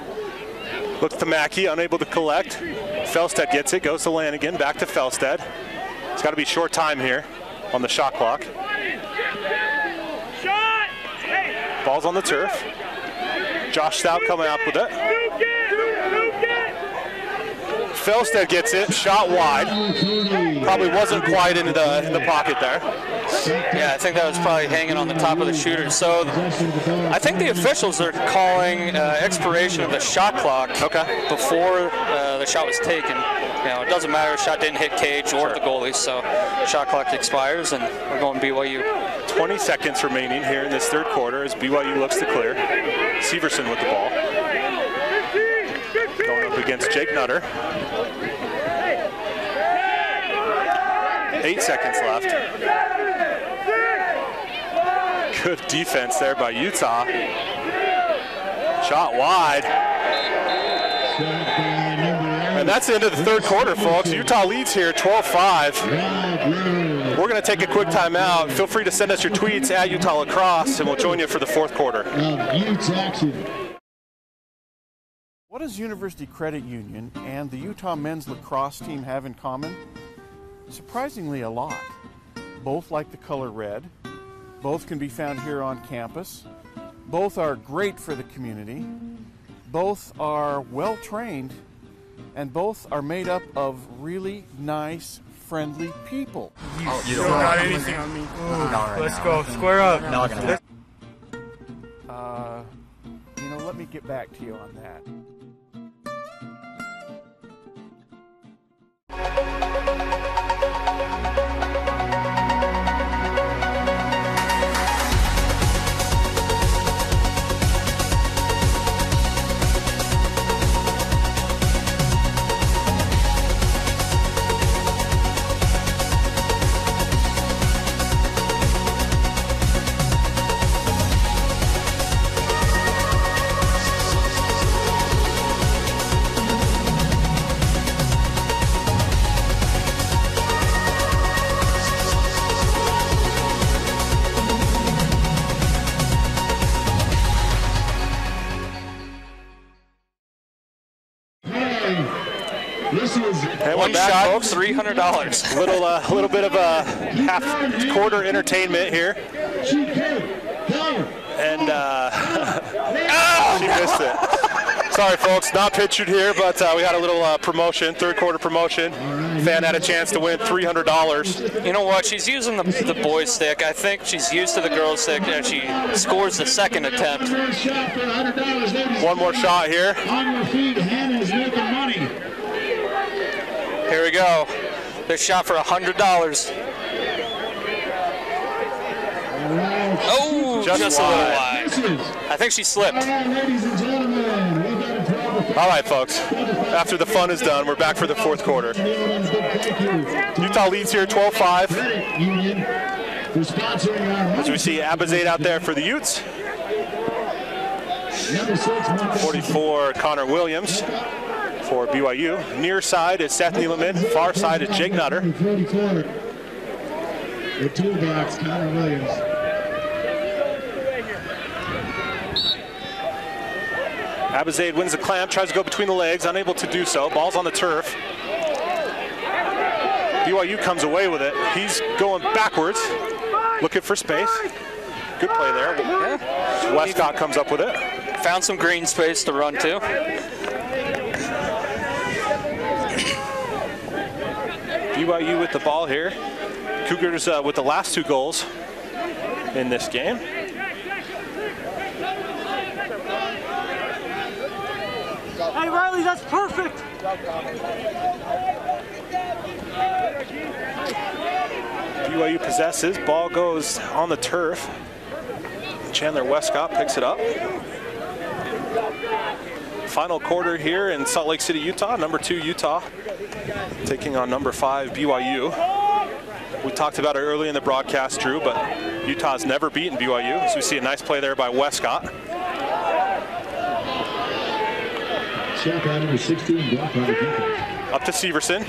Looks to Mackey, unable to collect. Felsted gets it, goes to Lanigan, back to Felsted. It's got to be short time here on the shot clock. Ball's on the turf. Josh Stout coming up with it. Felsted gets it, shot wide. Probably wasn't quite in the pocket there. Yeah, I think that was probably hanging on the top of the shooter. So I think the officials are calling expiration of the shot clock before the shot was taken. You know, it doesn't matter if the shot didn't hit cage or the goalie, so shot clock expires and we're going BYU. 20 seconds remaining here in this third quarter as BYU looks to clear. Severson with the ball. Going up against Jake Nutter. 8 seconds left. Good defense there by Utah. Shot wide. And that's the end of the third quarter, folks. Utah leads here 12-5. We're going to take a quick timeout. Feel free to send us your tweets at Utah Lacrosse, and we'll join you for the fourth quarter. What does University Credit Union and the Utah men's lacrosse team have in common? Surprisingly, a lot. Both like the color red. Both can be found here on campus. Both are great for the community. Both are well-trained. And both are made up of really nice, friendly people. You don't got anything on me. Let's go. Square up. You know, let me get back to you on that. And one back, shot, folks. $300. Little bit of a half-quarter entertainment here. And she missed it. Sorry, folks, not pictured here, but we had a little promotion, third-quarter promotion. Fan had a chance to win $300. You know what? She's using the boys' stick. I think she's used to the girls' stick, and she scores the second attempt. One more shot here. On your feet, Hannah's making money. Here we go. This shot for $100. Oh, just a little wide. I think she slipped. All right, folks. After the fun is done, we're back for the fourth quarter. Utah leads here 12-5. As we see Abazade out there for the Utes. 44, Connor Williams for BYU. Near side is Seth Neeleman. Far side is Jake Nutter. The toolbox, Connor Williams. Abazade wins the clamp, tries to go between the legs, unable to do so. Ball's on the turf. BYU comes away with it. He's going backwards, looking for space. Good play there. Yeah. Westcott comes up with it. Found some green space to run to. BYU with the ball here. Cougars with the last two goals in this game. Hey, Riley, that's perfect. BYU possesses. Ball goes on the turf. Chandler Westcott picks it up. Final quarter here in Salt Lake City, Utah. Number 2 Utah taking on number 5 BYU. We talked about it early in the broadcast, Drew, but Utah's never beaten BYU. So we see a nice play there by Westcott. Number 16, up to Severson.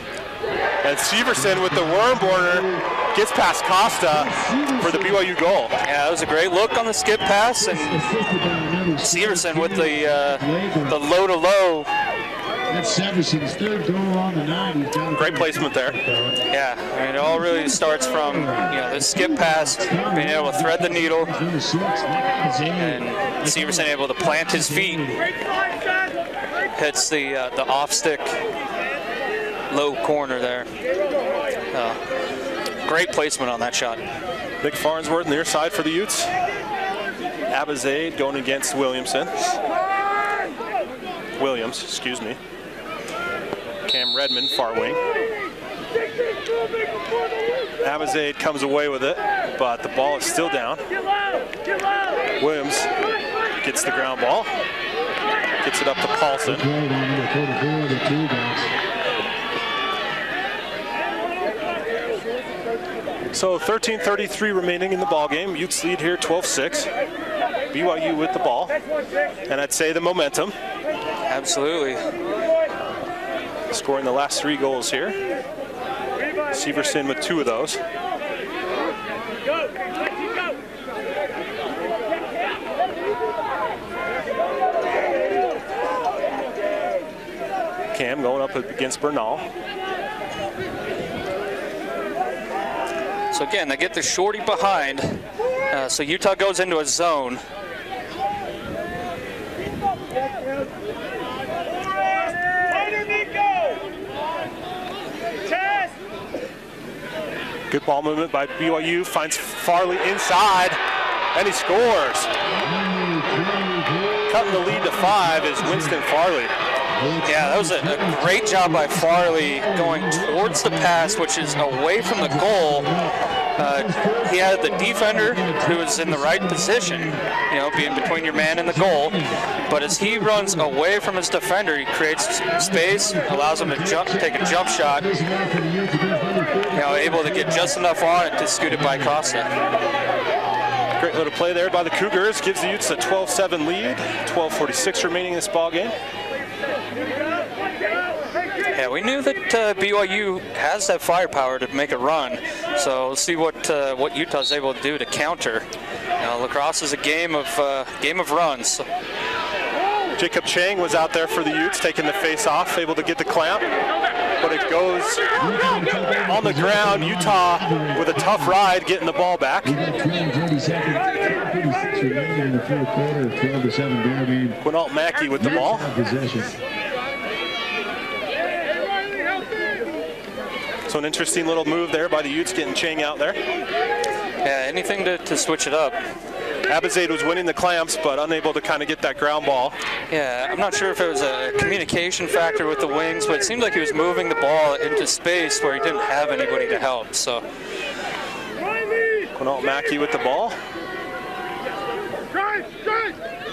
And Severson with the worm border gets past Costa for the BYU goal. Yeah, that was a great look on the skip pass, and Severson with the low to low. That's Severson's third goal on the night. Great placement there. Yeah, I mean, it all really starts from the skip pass, being able to thread the needle, and Severson able to plant his feet. Hits the off stick low corner there. Great placement on that shot. Big Farnsworth near side for the Utes. Abazade going against Williams, excuse me. Cam Redmond, far wing. Abazade comes away with it, but the ball is still down. Williams gets the ground ball. Gets it up to Paulson. So 13:33 remaining in the ball game. Utes lead here 12-6. BYU with the ball. And I'd say the momentum. Absolutely. Scoring the last 3 goals here. Severson with 2 of those. Cam going up against Bernal. So again, they get the shorty behind. So Utah goes into a zone. Good ball movement by BYU. Finds Farley inside, and he scores. Cutting the lead to 5 is Winston Farley. Yeah, that was a great job by Farley going towards the pass, which is away from the goal. He had the defender who was in the right position, being between your man and the goal. But as he runs away from his defender, he creates space, allows him to take a jump shot, able to get just enough on it to scoot it by Costa. Great little play there by the Cougars. Gives the Utes a 12-7 lead. 12:46 remaining in this ball game. Yeah, we knew that BYU has that firepower to make a run. So we'll see what Utah's able to do to counter. Lacrosse is a game of runs. Jacob Chang was out there for the Utes, taking the face off, able to get the clamp, but it goes on the ground. Utah with a tough ride, getting the ball back. Quinault Mackey with the ball. So an interesting little move there by the Utes, getting Chang out there. Yeah, anything to switch it up. Abizade was winning the clamps, but unable to kind of get that ground ball. Yeah, I'm not sure if it was a communication factor with the wings, but it seemed like he was moving the ball into space where he didn't have anybody to help. So Quinault Mackey with the ball.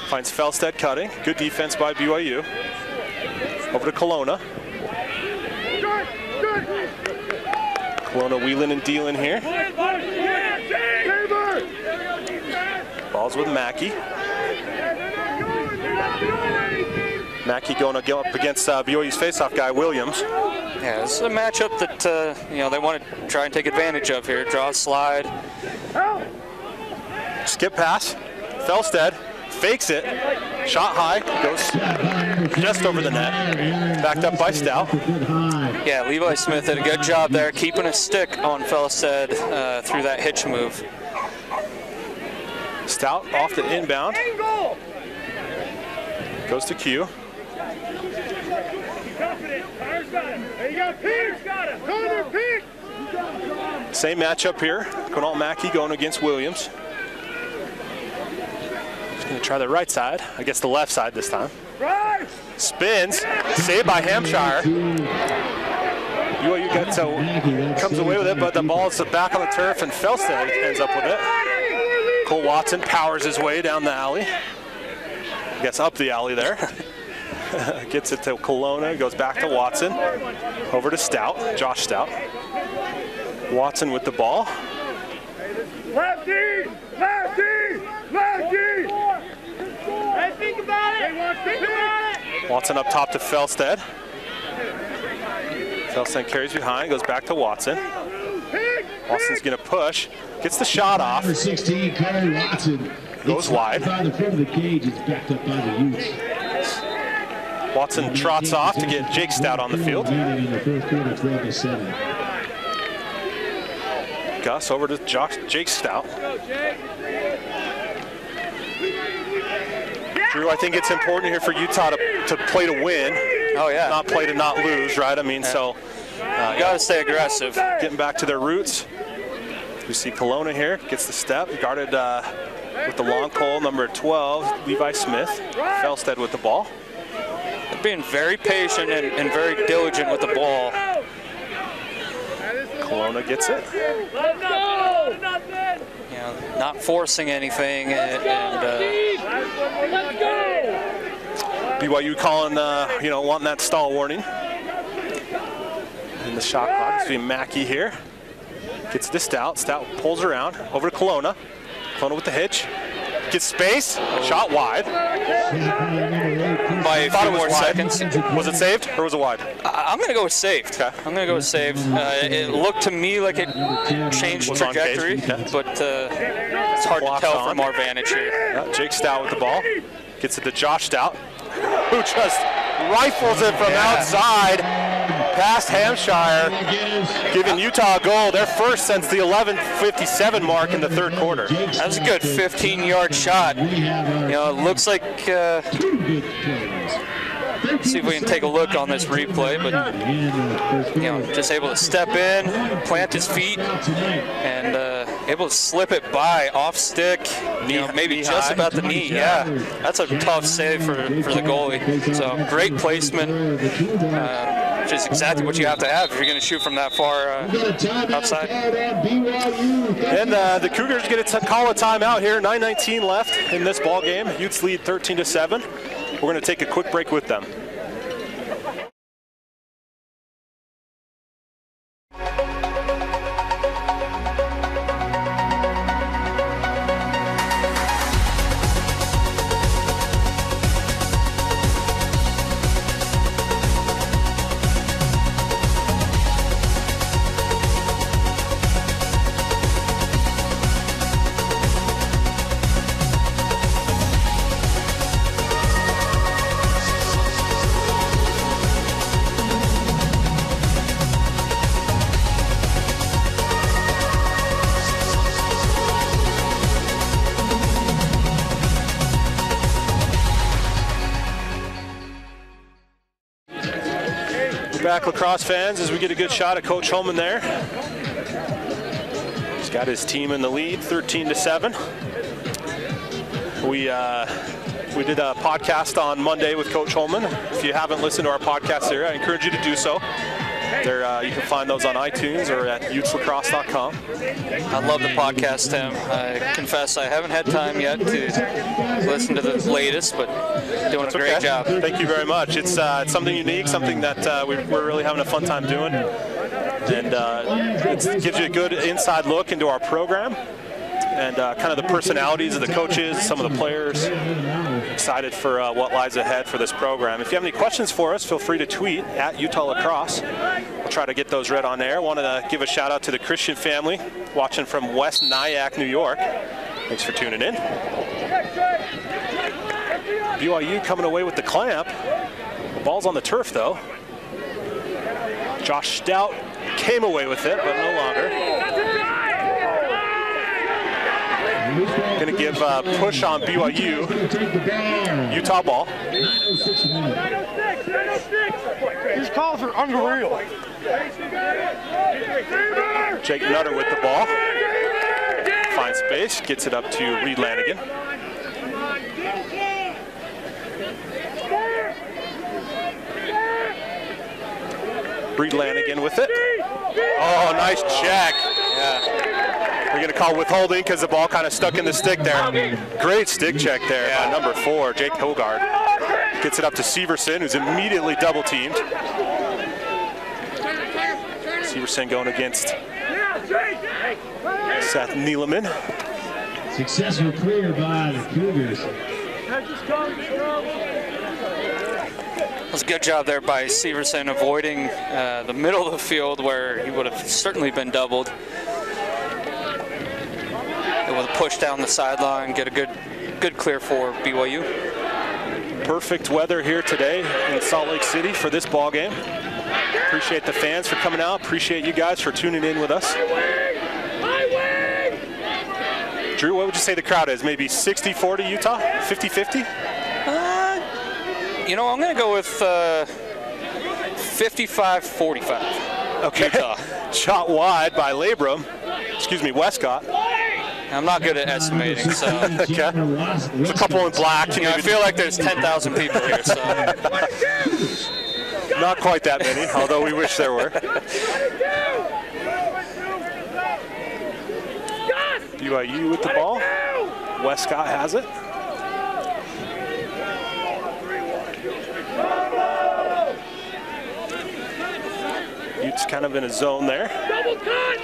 Finds Felstead cutting. Good defense by BYU. Over to Kelowna. Kelowna wheeling and dealing here. Ball's with Mackey. Mackey going up against BYU's faceoff guy, Williams. yeah, this is a matchup that you know, they want to try and take advantage of here. Draw a slide. Skip pass. Felstead fakes it. Shot high. Goes just over the net. Backed up by Stout. Yeah, Levi Smith did a good job there, keeping a stick on Felstead through that hitch move. Stout off the inbound. Goes to Q. Same matchup here. Quinault Mackey going against Williams. He's going to try the right side. I guess the left side this time. Spins. Saved by Hampshire. BYU comes away with it, but the ball's back on the turf, and Felstead ends up with it. Cole Watson powers his way down the alley. I guess up the alley there. Gets it to Kelowna, goes back to Watson. Over to Stout, Josh Stout. Watson with the ball. Lefty! Lefty! Lefty! Hey, think about it! Think about it! Watson up top to Felstead. Felstead carries behind, goes back to Watson. Watson's going to push, gets the shot off. Number 16, Corey Watson. Goes wide. By the front of the cage, it's backed up by the Utes. Watson trots off to get Jake Stout on the field. In the first quarter, 12-7. Gus over to Jake Stout. Drew, I think it's important here for Utah to play to win. Oh yeah. Not play to not lose, right? I mean, yeah. So you gotta stay aggressive. Getting back to their roots. We see Kelowna here, gets the step, guarded with the long pole, number 12, Levi Smith. Felstead with the ball. They're being very patient and very diligent with the ball. Kelowna gets it. Let's go! You know, not forcing anything, and let's go! BYU calling, wanting that stall warning. And the shot clock is being Mackey here. Gets to Stout. Stout pulls around. Over to Kelowna. Kelowna with the hitch. Gets space. Shot wide. By a few more seconds. Was it saved or was it wide? I'm going to go with saved. Okay. I'm going to go with saved. It looked to me like it changed trajectory, but it's hard to tell from our vantage here. Yeah, Jake Stout with the ball. Gets it to Josh Stout, who just rifles it from outside past Hampshire, giving Utah a goal, their first since the 11:57 mark in the third quarter. That was a good 15-yard shot. You know, it looks like, see if we can take a look on this replay, but, just able to step in, plant his feet, and able to slip it by off stick, maybe just about the knee. Yeah, that's a tough save for the goalie. So great placement, which is exactly what you have to have if you're going to shoot from that far outside. And the Cougars get to call a timeout here. 9:19 left in this ball game. Utes lead 13-7. We're going to take a quick break with them. back, Lacrosse fans, as we get a good shot at Coach Holman there. He's got his team in the lead, 13-7. We did a podcast on Monday with Coach Holman. If you haven't listened to our podcast there, I encourage you to do so. There, you can find those on iTunes or at UTSLacrosse.com. I love the podcast, Tim. I confess I haven't had time yet to listen to the latest, but doing a great job. Thank you very much. It's something unique, something that we're really having a fun time doing. And it gives you a good inside look into our program and kind of the personalities of the coaches, some of the players. Excited for what lies ahead for this program. If you have any questions for us, feel free to tweet at Utah Lacrosse. We'll try to get those read on air. Want to give a shout out to the Christian family watching from West Nyack, New York. Thanks for tuning in. BYU coming away with the clamp. The ball's on the turf though. Josh Stout came away with it, but no longer. Going to give a push on BYU. Utah ball. These calls are unreal. Jake Nutter with the ball. Finds space, gets it up to Reed Lanigan. Reed Lanigan with it. Oh, nice check. Yeah. We're going to call withholding because the ball kind of stuck in the stick there. Great stick check there by number 4, Jake Hogard. Gets it up to Severson, who's immediately double teamed. Severson going against Seth Neeleman. Successful clear by the Cougars. It was a good job there by Severson avoiding the middle of the field where he would have certainly been doubled. Able to push down the sideline, get a good clear for BYU. Perfect weather here today in Salt Lake City for this ball game. Appreciate the fans for coming out. Appreciate you guys for tuning in with us. Drew, what would you say the crowd is? Maybe 60-40 Utah? 50-50? You know, I'm going to go with 55-45. Okay. Utah. Shot wide by Westcott. I'm not good at estimating, so. Okay. There's a couple in black. You know, I feel like there's 10,000 people here, so. Not quite that many, although we wish there were. BYU with the ball. Westcott has it. Utes kind of in a zone there. Double cut!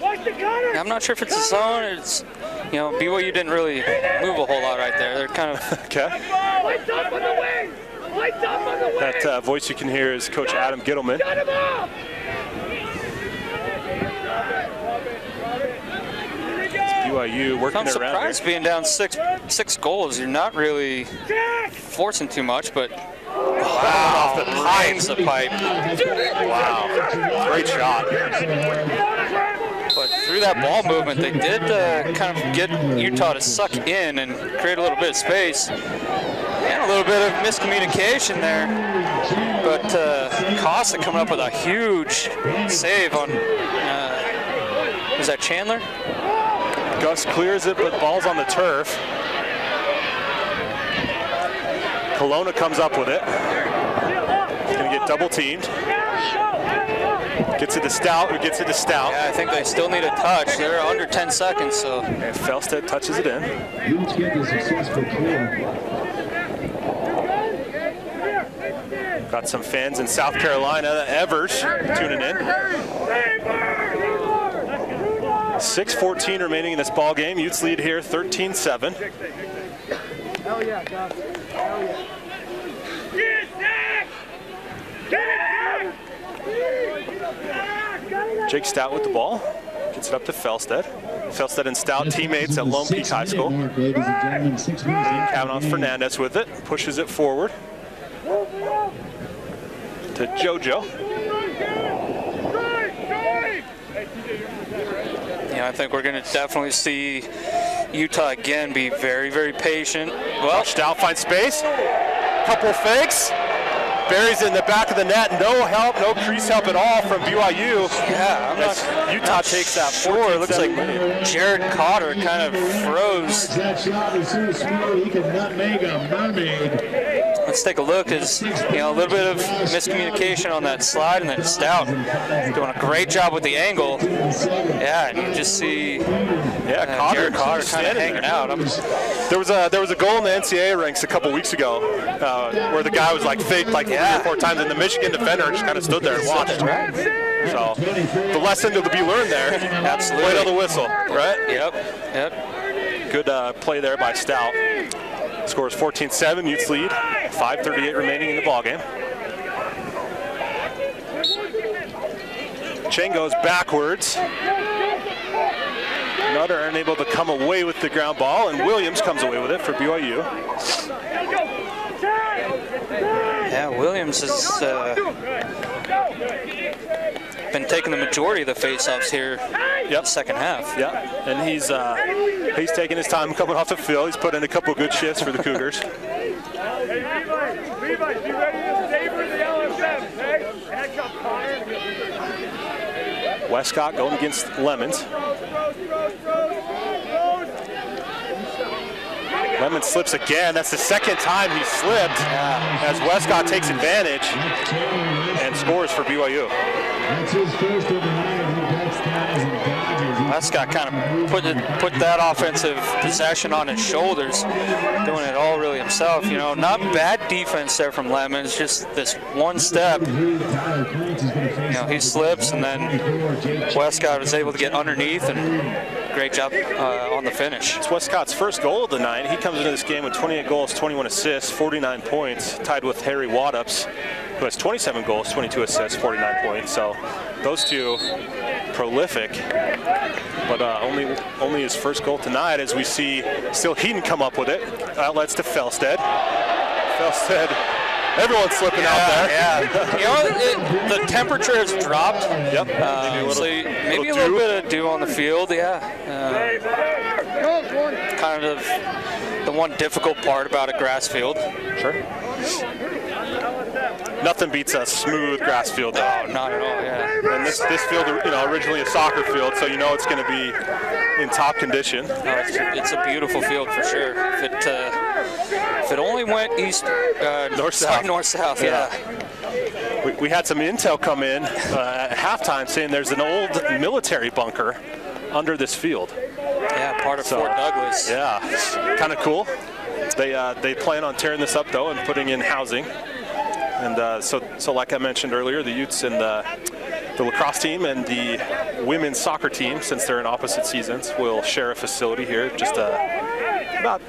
Watch the cutter! I'm not sure if it's a zone. It's, you know, BYU didn't really move a whole lot right there. They're kind of. Okay. Lights up on the wing! Lights up on the wing! That voice you can hear is Coach Adam Gittleman. Shut him off! BYU working I'm it around. surprised here. being down six goals. You're not really forcing too much, but wow, off the behind the pipe. Wow, great shot. But through that ball movement, they did kind of get Utah to suck in and create a little bit of space. And a little bit of miscommunication there. But Costa coming up with a huge save on, is that Chandler? Gus clears it, but ball's on the turf. Kelowna comes up with it. He's going to get double teamed. Gets it to Stout, who gets it to Stout. Yeah, I think they still need a touch. They're under 10 seconds, so. And Felstead touches it in. Utes get the successful clear. Got some fans in South Carolina. Evers tuning in. 6:14 remaining in this ball game. Utes lead here 13-7. Hell yeah, Gus. Hell yeah. Get it! Jake Stout with the ball. Gets it up to Felstead. Felstead and Stout, teammates at Lone Peak High School. Kavanaugh Fernandez with it. Pushes it forward to JoJo. Yeah, I think we're going to definitely see Utah again be very, very patient. Well, Stout finds space. Couple fakes. buries it in the back of the net. No help, no crease help at all from BYU. Yeah, I'm not Utah takes that. Sure, it looks like Jared Cotter kind of froze. That shot was so smooth, he could nutmeg a mermaid. Let's take a look. As a little bit of miscommunication on that slide, and then Stout doing a great job with the angle. Yeah, and you just see Jared Cotter kind of hanging out. There was a goal in the NCAA ranks a couple weeks ago where the guy was like faked like 3 or 4 times, and the Michigan defender just kind of stood there and watched. So the lesson to be learned there. Absolutely. Play till the whistle, right? Yep. Good play there by Stout. Scores 14-7, Utes lead. 5:38 remaining in the ballgame. Cheng goes backwards. Nutter unable to come away with the ground ball, and Williams comes away with it for BYU. Yeah, Williams has been taking the majority of the face-offs here in the second half. Yeah, and he's taking his time coming off the field. He's put in a couple good shifts for the Cougars. Hey, Levi, you ready to savor the LSM, hey? Heck up, Connor. Westcott going against Lemons. Lemons slips again. That's the second time he slipped as Westcott takes advantage and scores for BYU. That's his first of the night. He ducks, dives, and dodges. Westcott kind of put that offensive possession on his shoulders, doing it all really himself. Not bad defense there from Lemons, just this one step. He slips, and then Westcott was able to get underneath, and great job on the finish. It's Westcott's first goal of the night. He comes into this game with 28 goals, 21 assists, 49 points, tied with Harry Waddups, who has 27 goals, 22 assists, 49 points. So those two prolific, but only his first goal tonight, as we see still Heaton come up with it. Outlets to Felsted. Everyone's slipping out there. Yeah. The temperature has dropped. Yep. Maybe a little bit of dew on the field. Yeah. Kind of the one difficult part about a grass field. Sure. Nothing beats a smooth grass field, though. Oh, not at all. Yeah. And this field, originally a soccer field, so it's going to be in top condition. No, it's a beautiful field for sure. If it only went east, north-south, yeah. We had some intel come in at halftime saying there's an old military bunker under this field. Yeah, part of Fort Douglas. Yeah, kind of cool. They plan on tearing this up though and putting in housing. And so like I mentioned earlier, the Utes and the lacrosse team and the women's soccer team, since they're in opposite seasons, will share a facility here, just about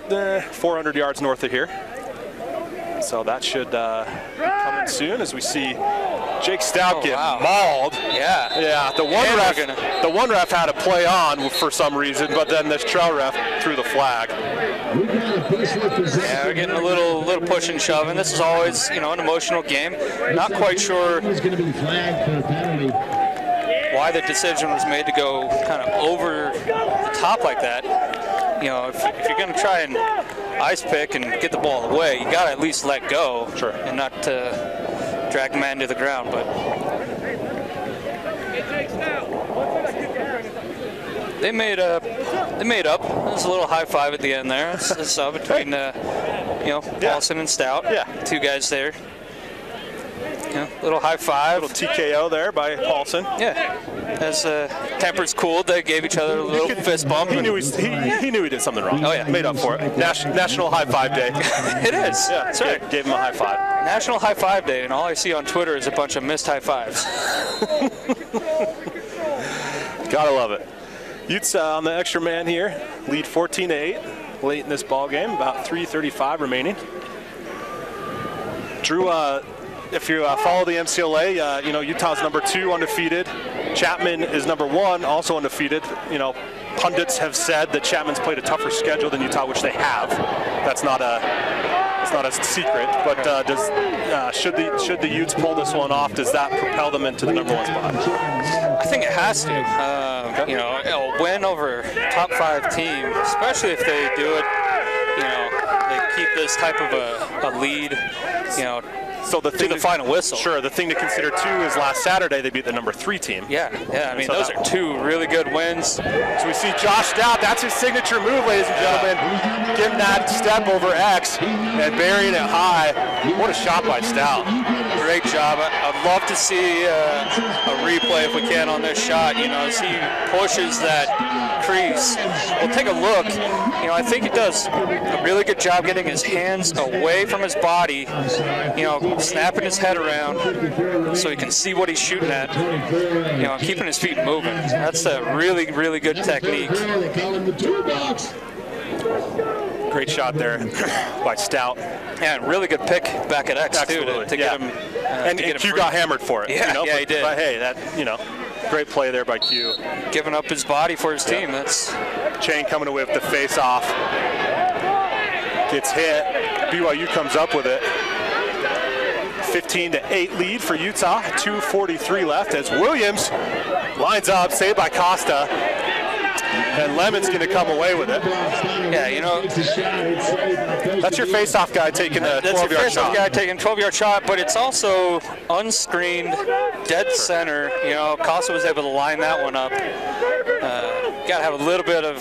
400 yards north of here. So that should be coming soon, as we see Jake Stout get mauled. Yeah. Yeah. The one ref had to play on for some reason, but then this trail ref threw the flag. Yeah, we're getting a little push and shove, and this is always, an emotional game. Not quite sure why the decision was made to go kind of over the top like that. If you're going to try and ice pick and get the ball away, you got to at least let go, and not drag the man to the ground. But they made up. There's a little high five at the end there. It's between Paulson and Stout. Yeah, 2 guys there. Little high five. Little TKO there by Paulson. Yeah. As tempers cooled, they gave each other a little fist bump. He knew he did something wrong. Oh yeah, made up for it. National High Five Day. It is. Yeah, that's right. Gave him a high five. National High Five Day, and all I see on Twitter is a bunch of missed high fives. Gotta love it. Utes on the extra man here, lead 14-8 late in this ball game. About 3:35 remaining. Drew, if you follow the MCLA, Utah's number 2 undefeated. Chapman is number 1, also undefeated. Pundits have said that Chapman's played a tougher schedule than Utah, which they have. That's not a secret. But should the Utes pull this one off, does that propel them into the number 1 spot? I think it has to. A win over a top 5 team, especially if they do it. They keep this type of a lead. So the thing to the final whistle. Sure. The thing to consider too is last Saturday they beat the number 3 team. Yeah. I mean, so those are 2 really good wins. So we see Josh Stout. That's his signature move, ladies and gentlemen. Getting that step over X and burying it high. What a shot by Stout. Great job. I'd love to see a replay if we can on this shot. You know, as he pushes that crease. We'll take a look. You know, I think he does a really good job getting his hands away from his body, you know, snapping his head around so he can see what he's shooting at, you know, keeping his feet moving. That's a really, really good technique. Great shot there by Stout. Yeah, and really good pick back at X, Absolutely. too, to get him. And Q got hammered for it. Yeah, you know? he did. But hey, that, you know, great play there by Q. Giving up his body for his team. That's Chain coming away with the face off. Gets hit. BYU comes up with it. 15-8 lead for Utah. 2:43 left as Williams lines up, saved by Costa. And Lemon's going to come away with it. Yeah, you know, that's your face-off guy taking a 12-yard shot. That's your face-off guy taking a 12-yard shot, but it's also unscreened, dead center. You know, Costa was able to line that one up. Got to have a little bit of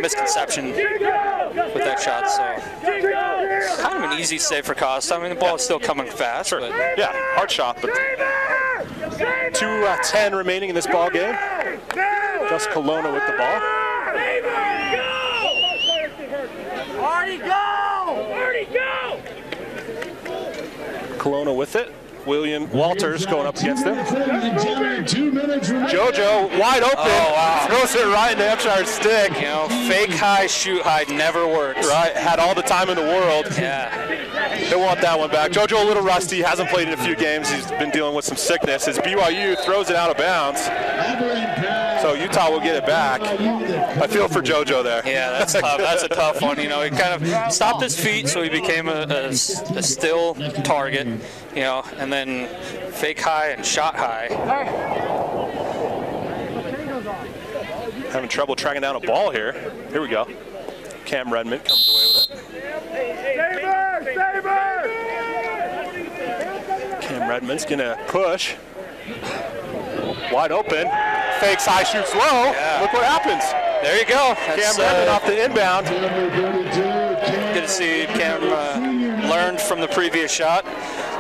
misconception with that shot. So kind of an easy save for Costa. I mean, the ball is still coming fast. Sure. But yeah, hard shot, but 2:10 remaining in this ball game. Just Kelowna with the ball. Artie, go! Artie, go! Kelowna with it. William Walters going up against him. 2 minutes remaining. JoJo wide open. Oh, wow. Throws it right into Hampshire's stick. You know, fake high, shoot high never works. Right, had all the time in the world. Yeah. They want that one back. JoJo a little rusty, hasn't played in a few games. He's been dealing with some sickness. As BYU throws it out of bounds. So Utah will get it back. I feel for JoJo there. Yeah, that's tough. That's a tough one. You know, he kind of stopped his feet, so he became a still target, you know, and then fake high and shot high. Having trouble tracking down a ball here. Here we go. Cam Redmond comes away with it. Cam Redmond's gonna push. Wide open. Fakes high, shoots low. Yeah. Look what happens. There you go. Cam Redmond off the inbound. Good to see Cam learned from the previous shot.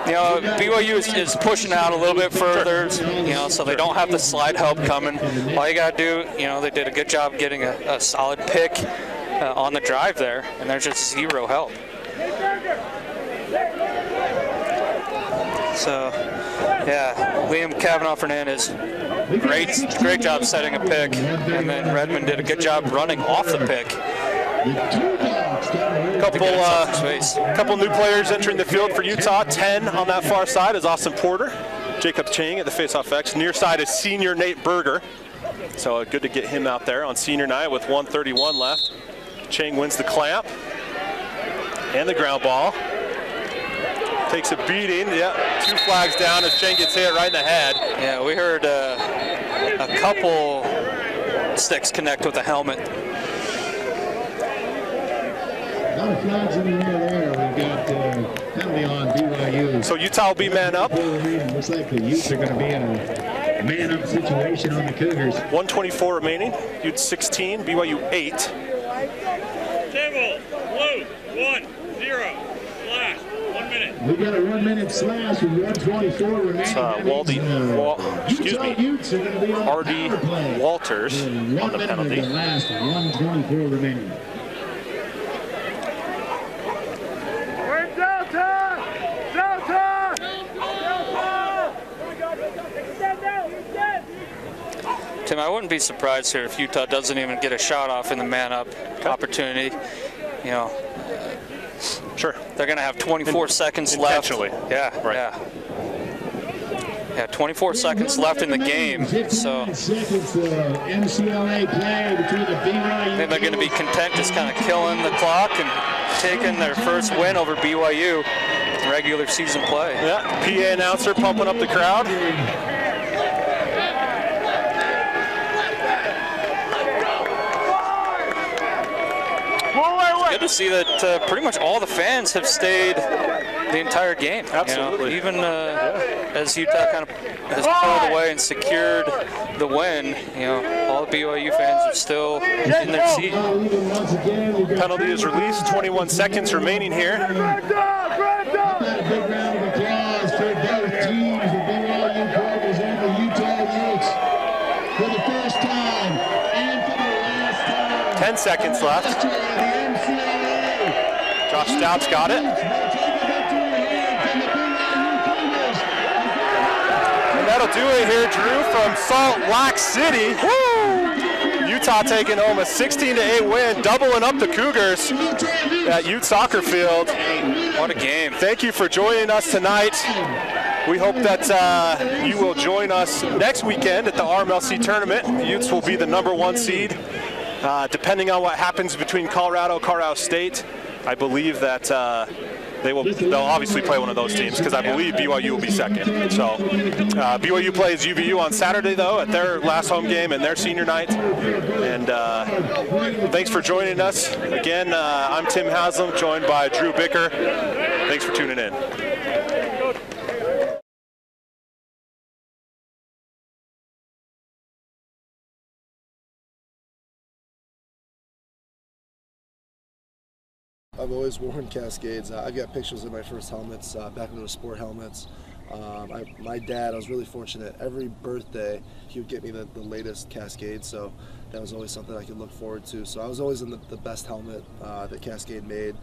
You know, BYU is pushing out a little bit further, you know, so they don't have the slide help coming. All you got to do, you know, they did a good job getting a solid pick on the drive there, and there's just zero help. So, yeah, Liam Kavanaugh-Fernandez, great job setting a pick, and then Redmond did a good job running off the pick. Couple new players entering the field for Utah. 10 on that far side is Austin Porter. Jacob Chang at the faceoff X. Near side is senior Nate Berger. So good to get him out there on senior night with 1:31 left. Chang wins the clamp and the ground ball. Takes a beating. Yeah, 2 flags down as Chang gets hit right in the head. Yeah, we heard a couple sticks connect with the helmet. A lot of flags in the air there. We've got penalty on BYU. So Utah will be man up. Looks like the Utes are going to be in a man-up situation on the Cougars. 1:24 remaining. Utes 16, BYU 8. Table, blue, 1-0, slash, 1 minute. We got a 1 minute slash with 1:24 remaining. Hardy Walters on the penalty. The last 1:24 remaining. Tim, I wouldn't be surprised here if Utah doesn't even get a shot off in the man-up opportunity. You know, sure. They're going to have 24 seconds left. Yeah, right. Yeah, 24 seconds left in the game. So MCLA play between the BYU. Then they're going to be content just kind of killing the clock and taking their first win over BYU in regular season play. Yeah, PA announcer pumping up the crowd. good to see that pretty much all the fans have stayed the entire game. Absolutely. Even as Utah kind of has pulled away and secured the win, all the BYU fans are still in their seat. Penalty is released, 21 seconds remaining here. A big round of applause for both teams, the BYU Cougars and the Utah Utes, for the first time and for the last time. 10 seconds left. Josh Stout's got it. And that'll do it here, Drew, from Salt Lake City. Woo! Utah taking home a 16-8 win, doubling up the Cougars at Utes soccer field. What a game. Thank you for joining us tonight. We hope that you will join us next weekend at the RMLC tournament. The Utes will be the #1 seed. Depending on what happens between Colorado State, I believe that they'll obviously play one of those teams, because I believe BYU will be second. So BYU plays UVU on Saturday, though, at their last home game and their senior night. And thanks for joining us. Again, I'm Tim Haslam, joined by Drew Bicker. Thanks for tuning in. I've always worn Cascades. I've got pictures of my first helmets, back when it was sport helmets. My dad, I was really fortunate. Every birthday, he would get me the latest Cascade, so that was always something I could look forward to. So I was always in the best helmet that Cascade made.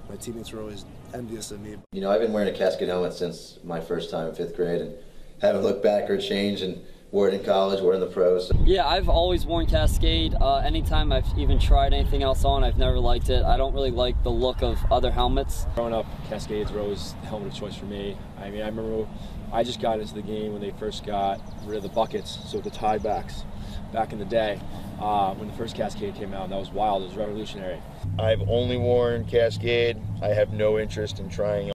My teammates were always envious of me. I've been wearing a Cascade helmet since my first time in 5th grade, and haven't looked back or changed, and wore it in college, wore it in the pros. Yeah, I've always worn Cascade. Anytime I've even tried anything else on, I've never liked it. I don't really like the look of other helmets. Growing up, Cascades were always the helmet of choice for me. I remember I just got into the game when they first got rid of the buckets, so the tie backs back in the day. When the first Cascade came out, that was wild, it was revolutionary. I've only worn Cascade. I have no interest in trying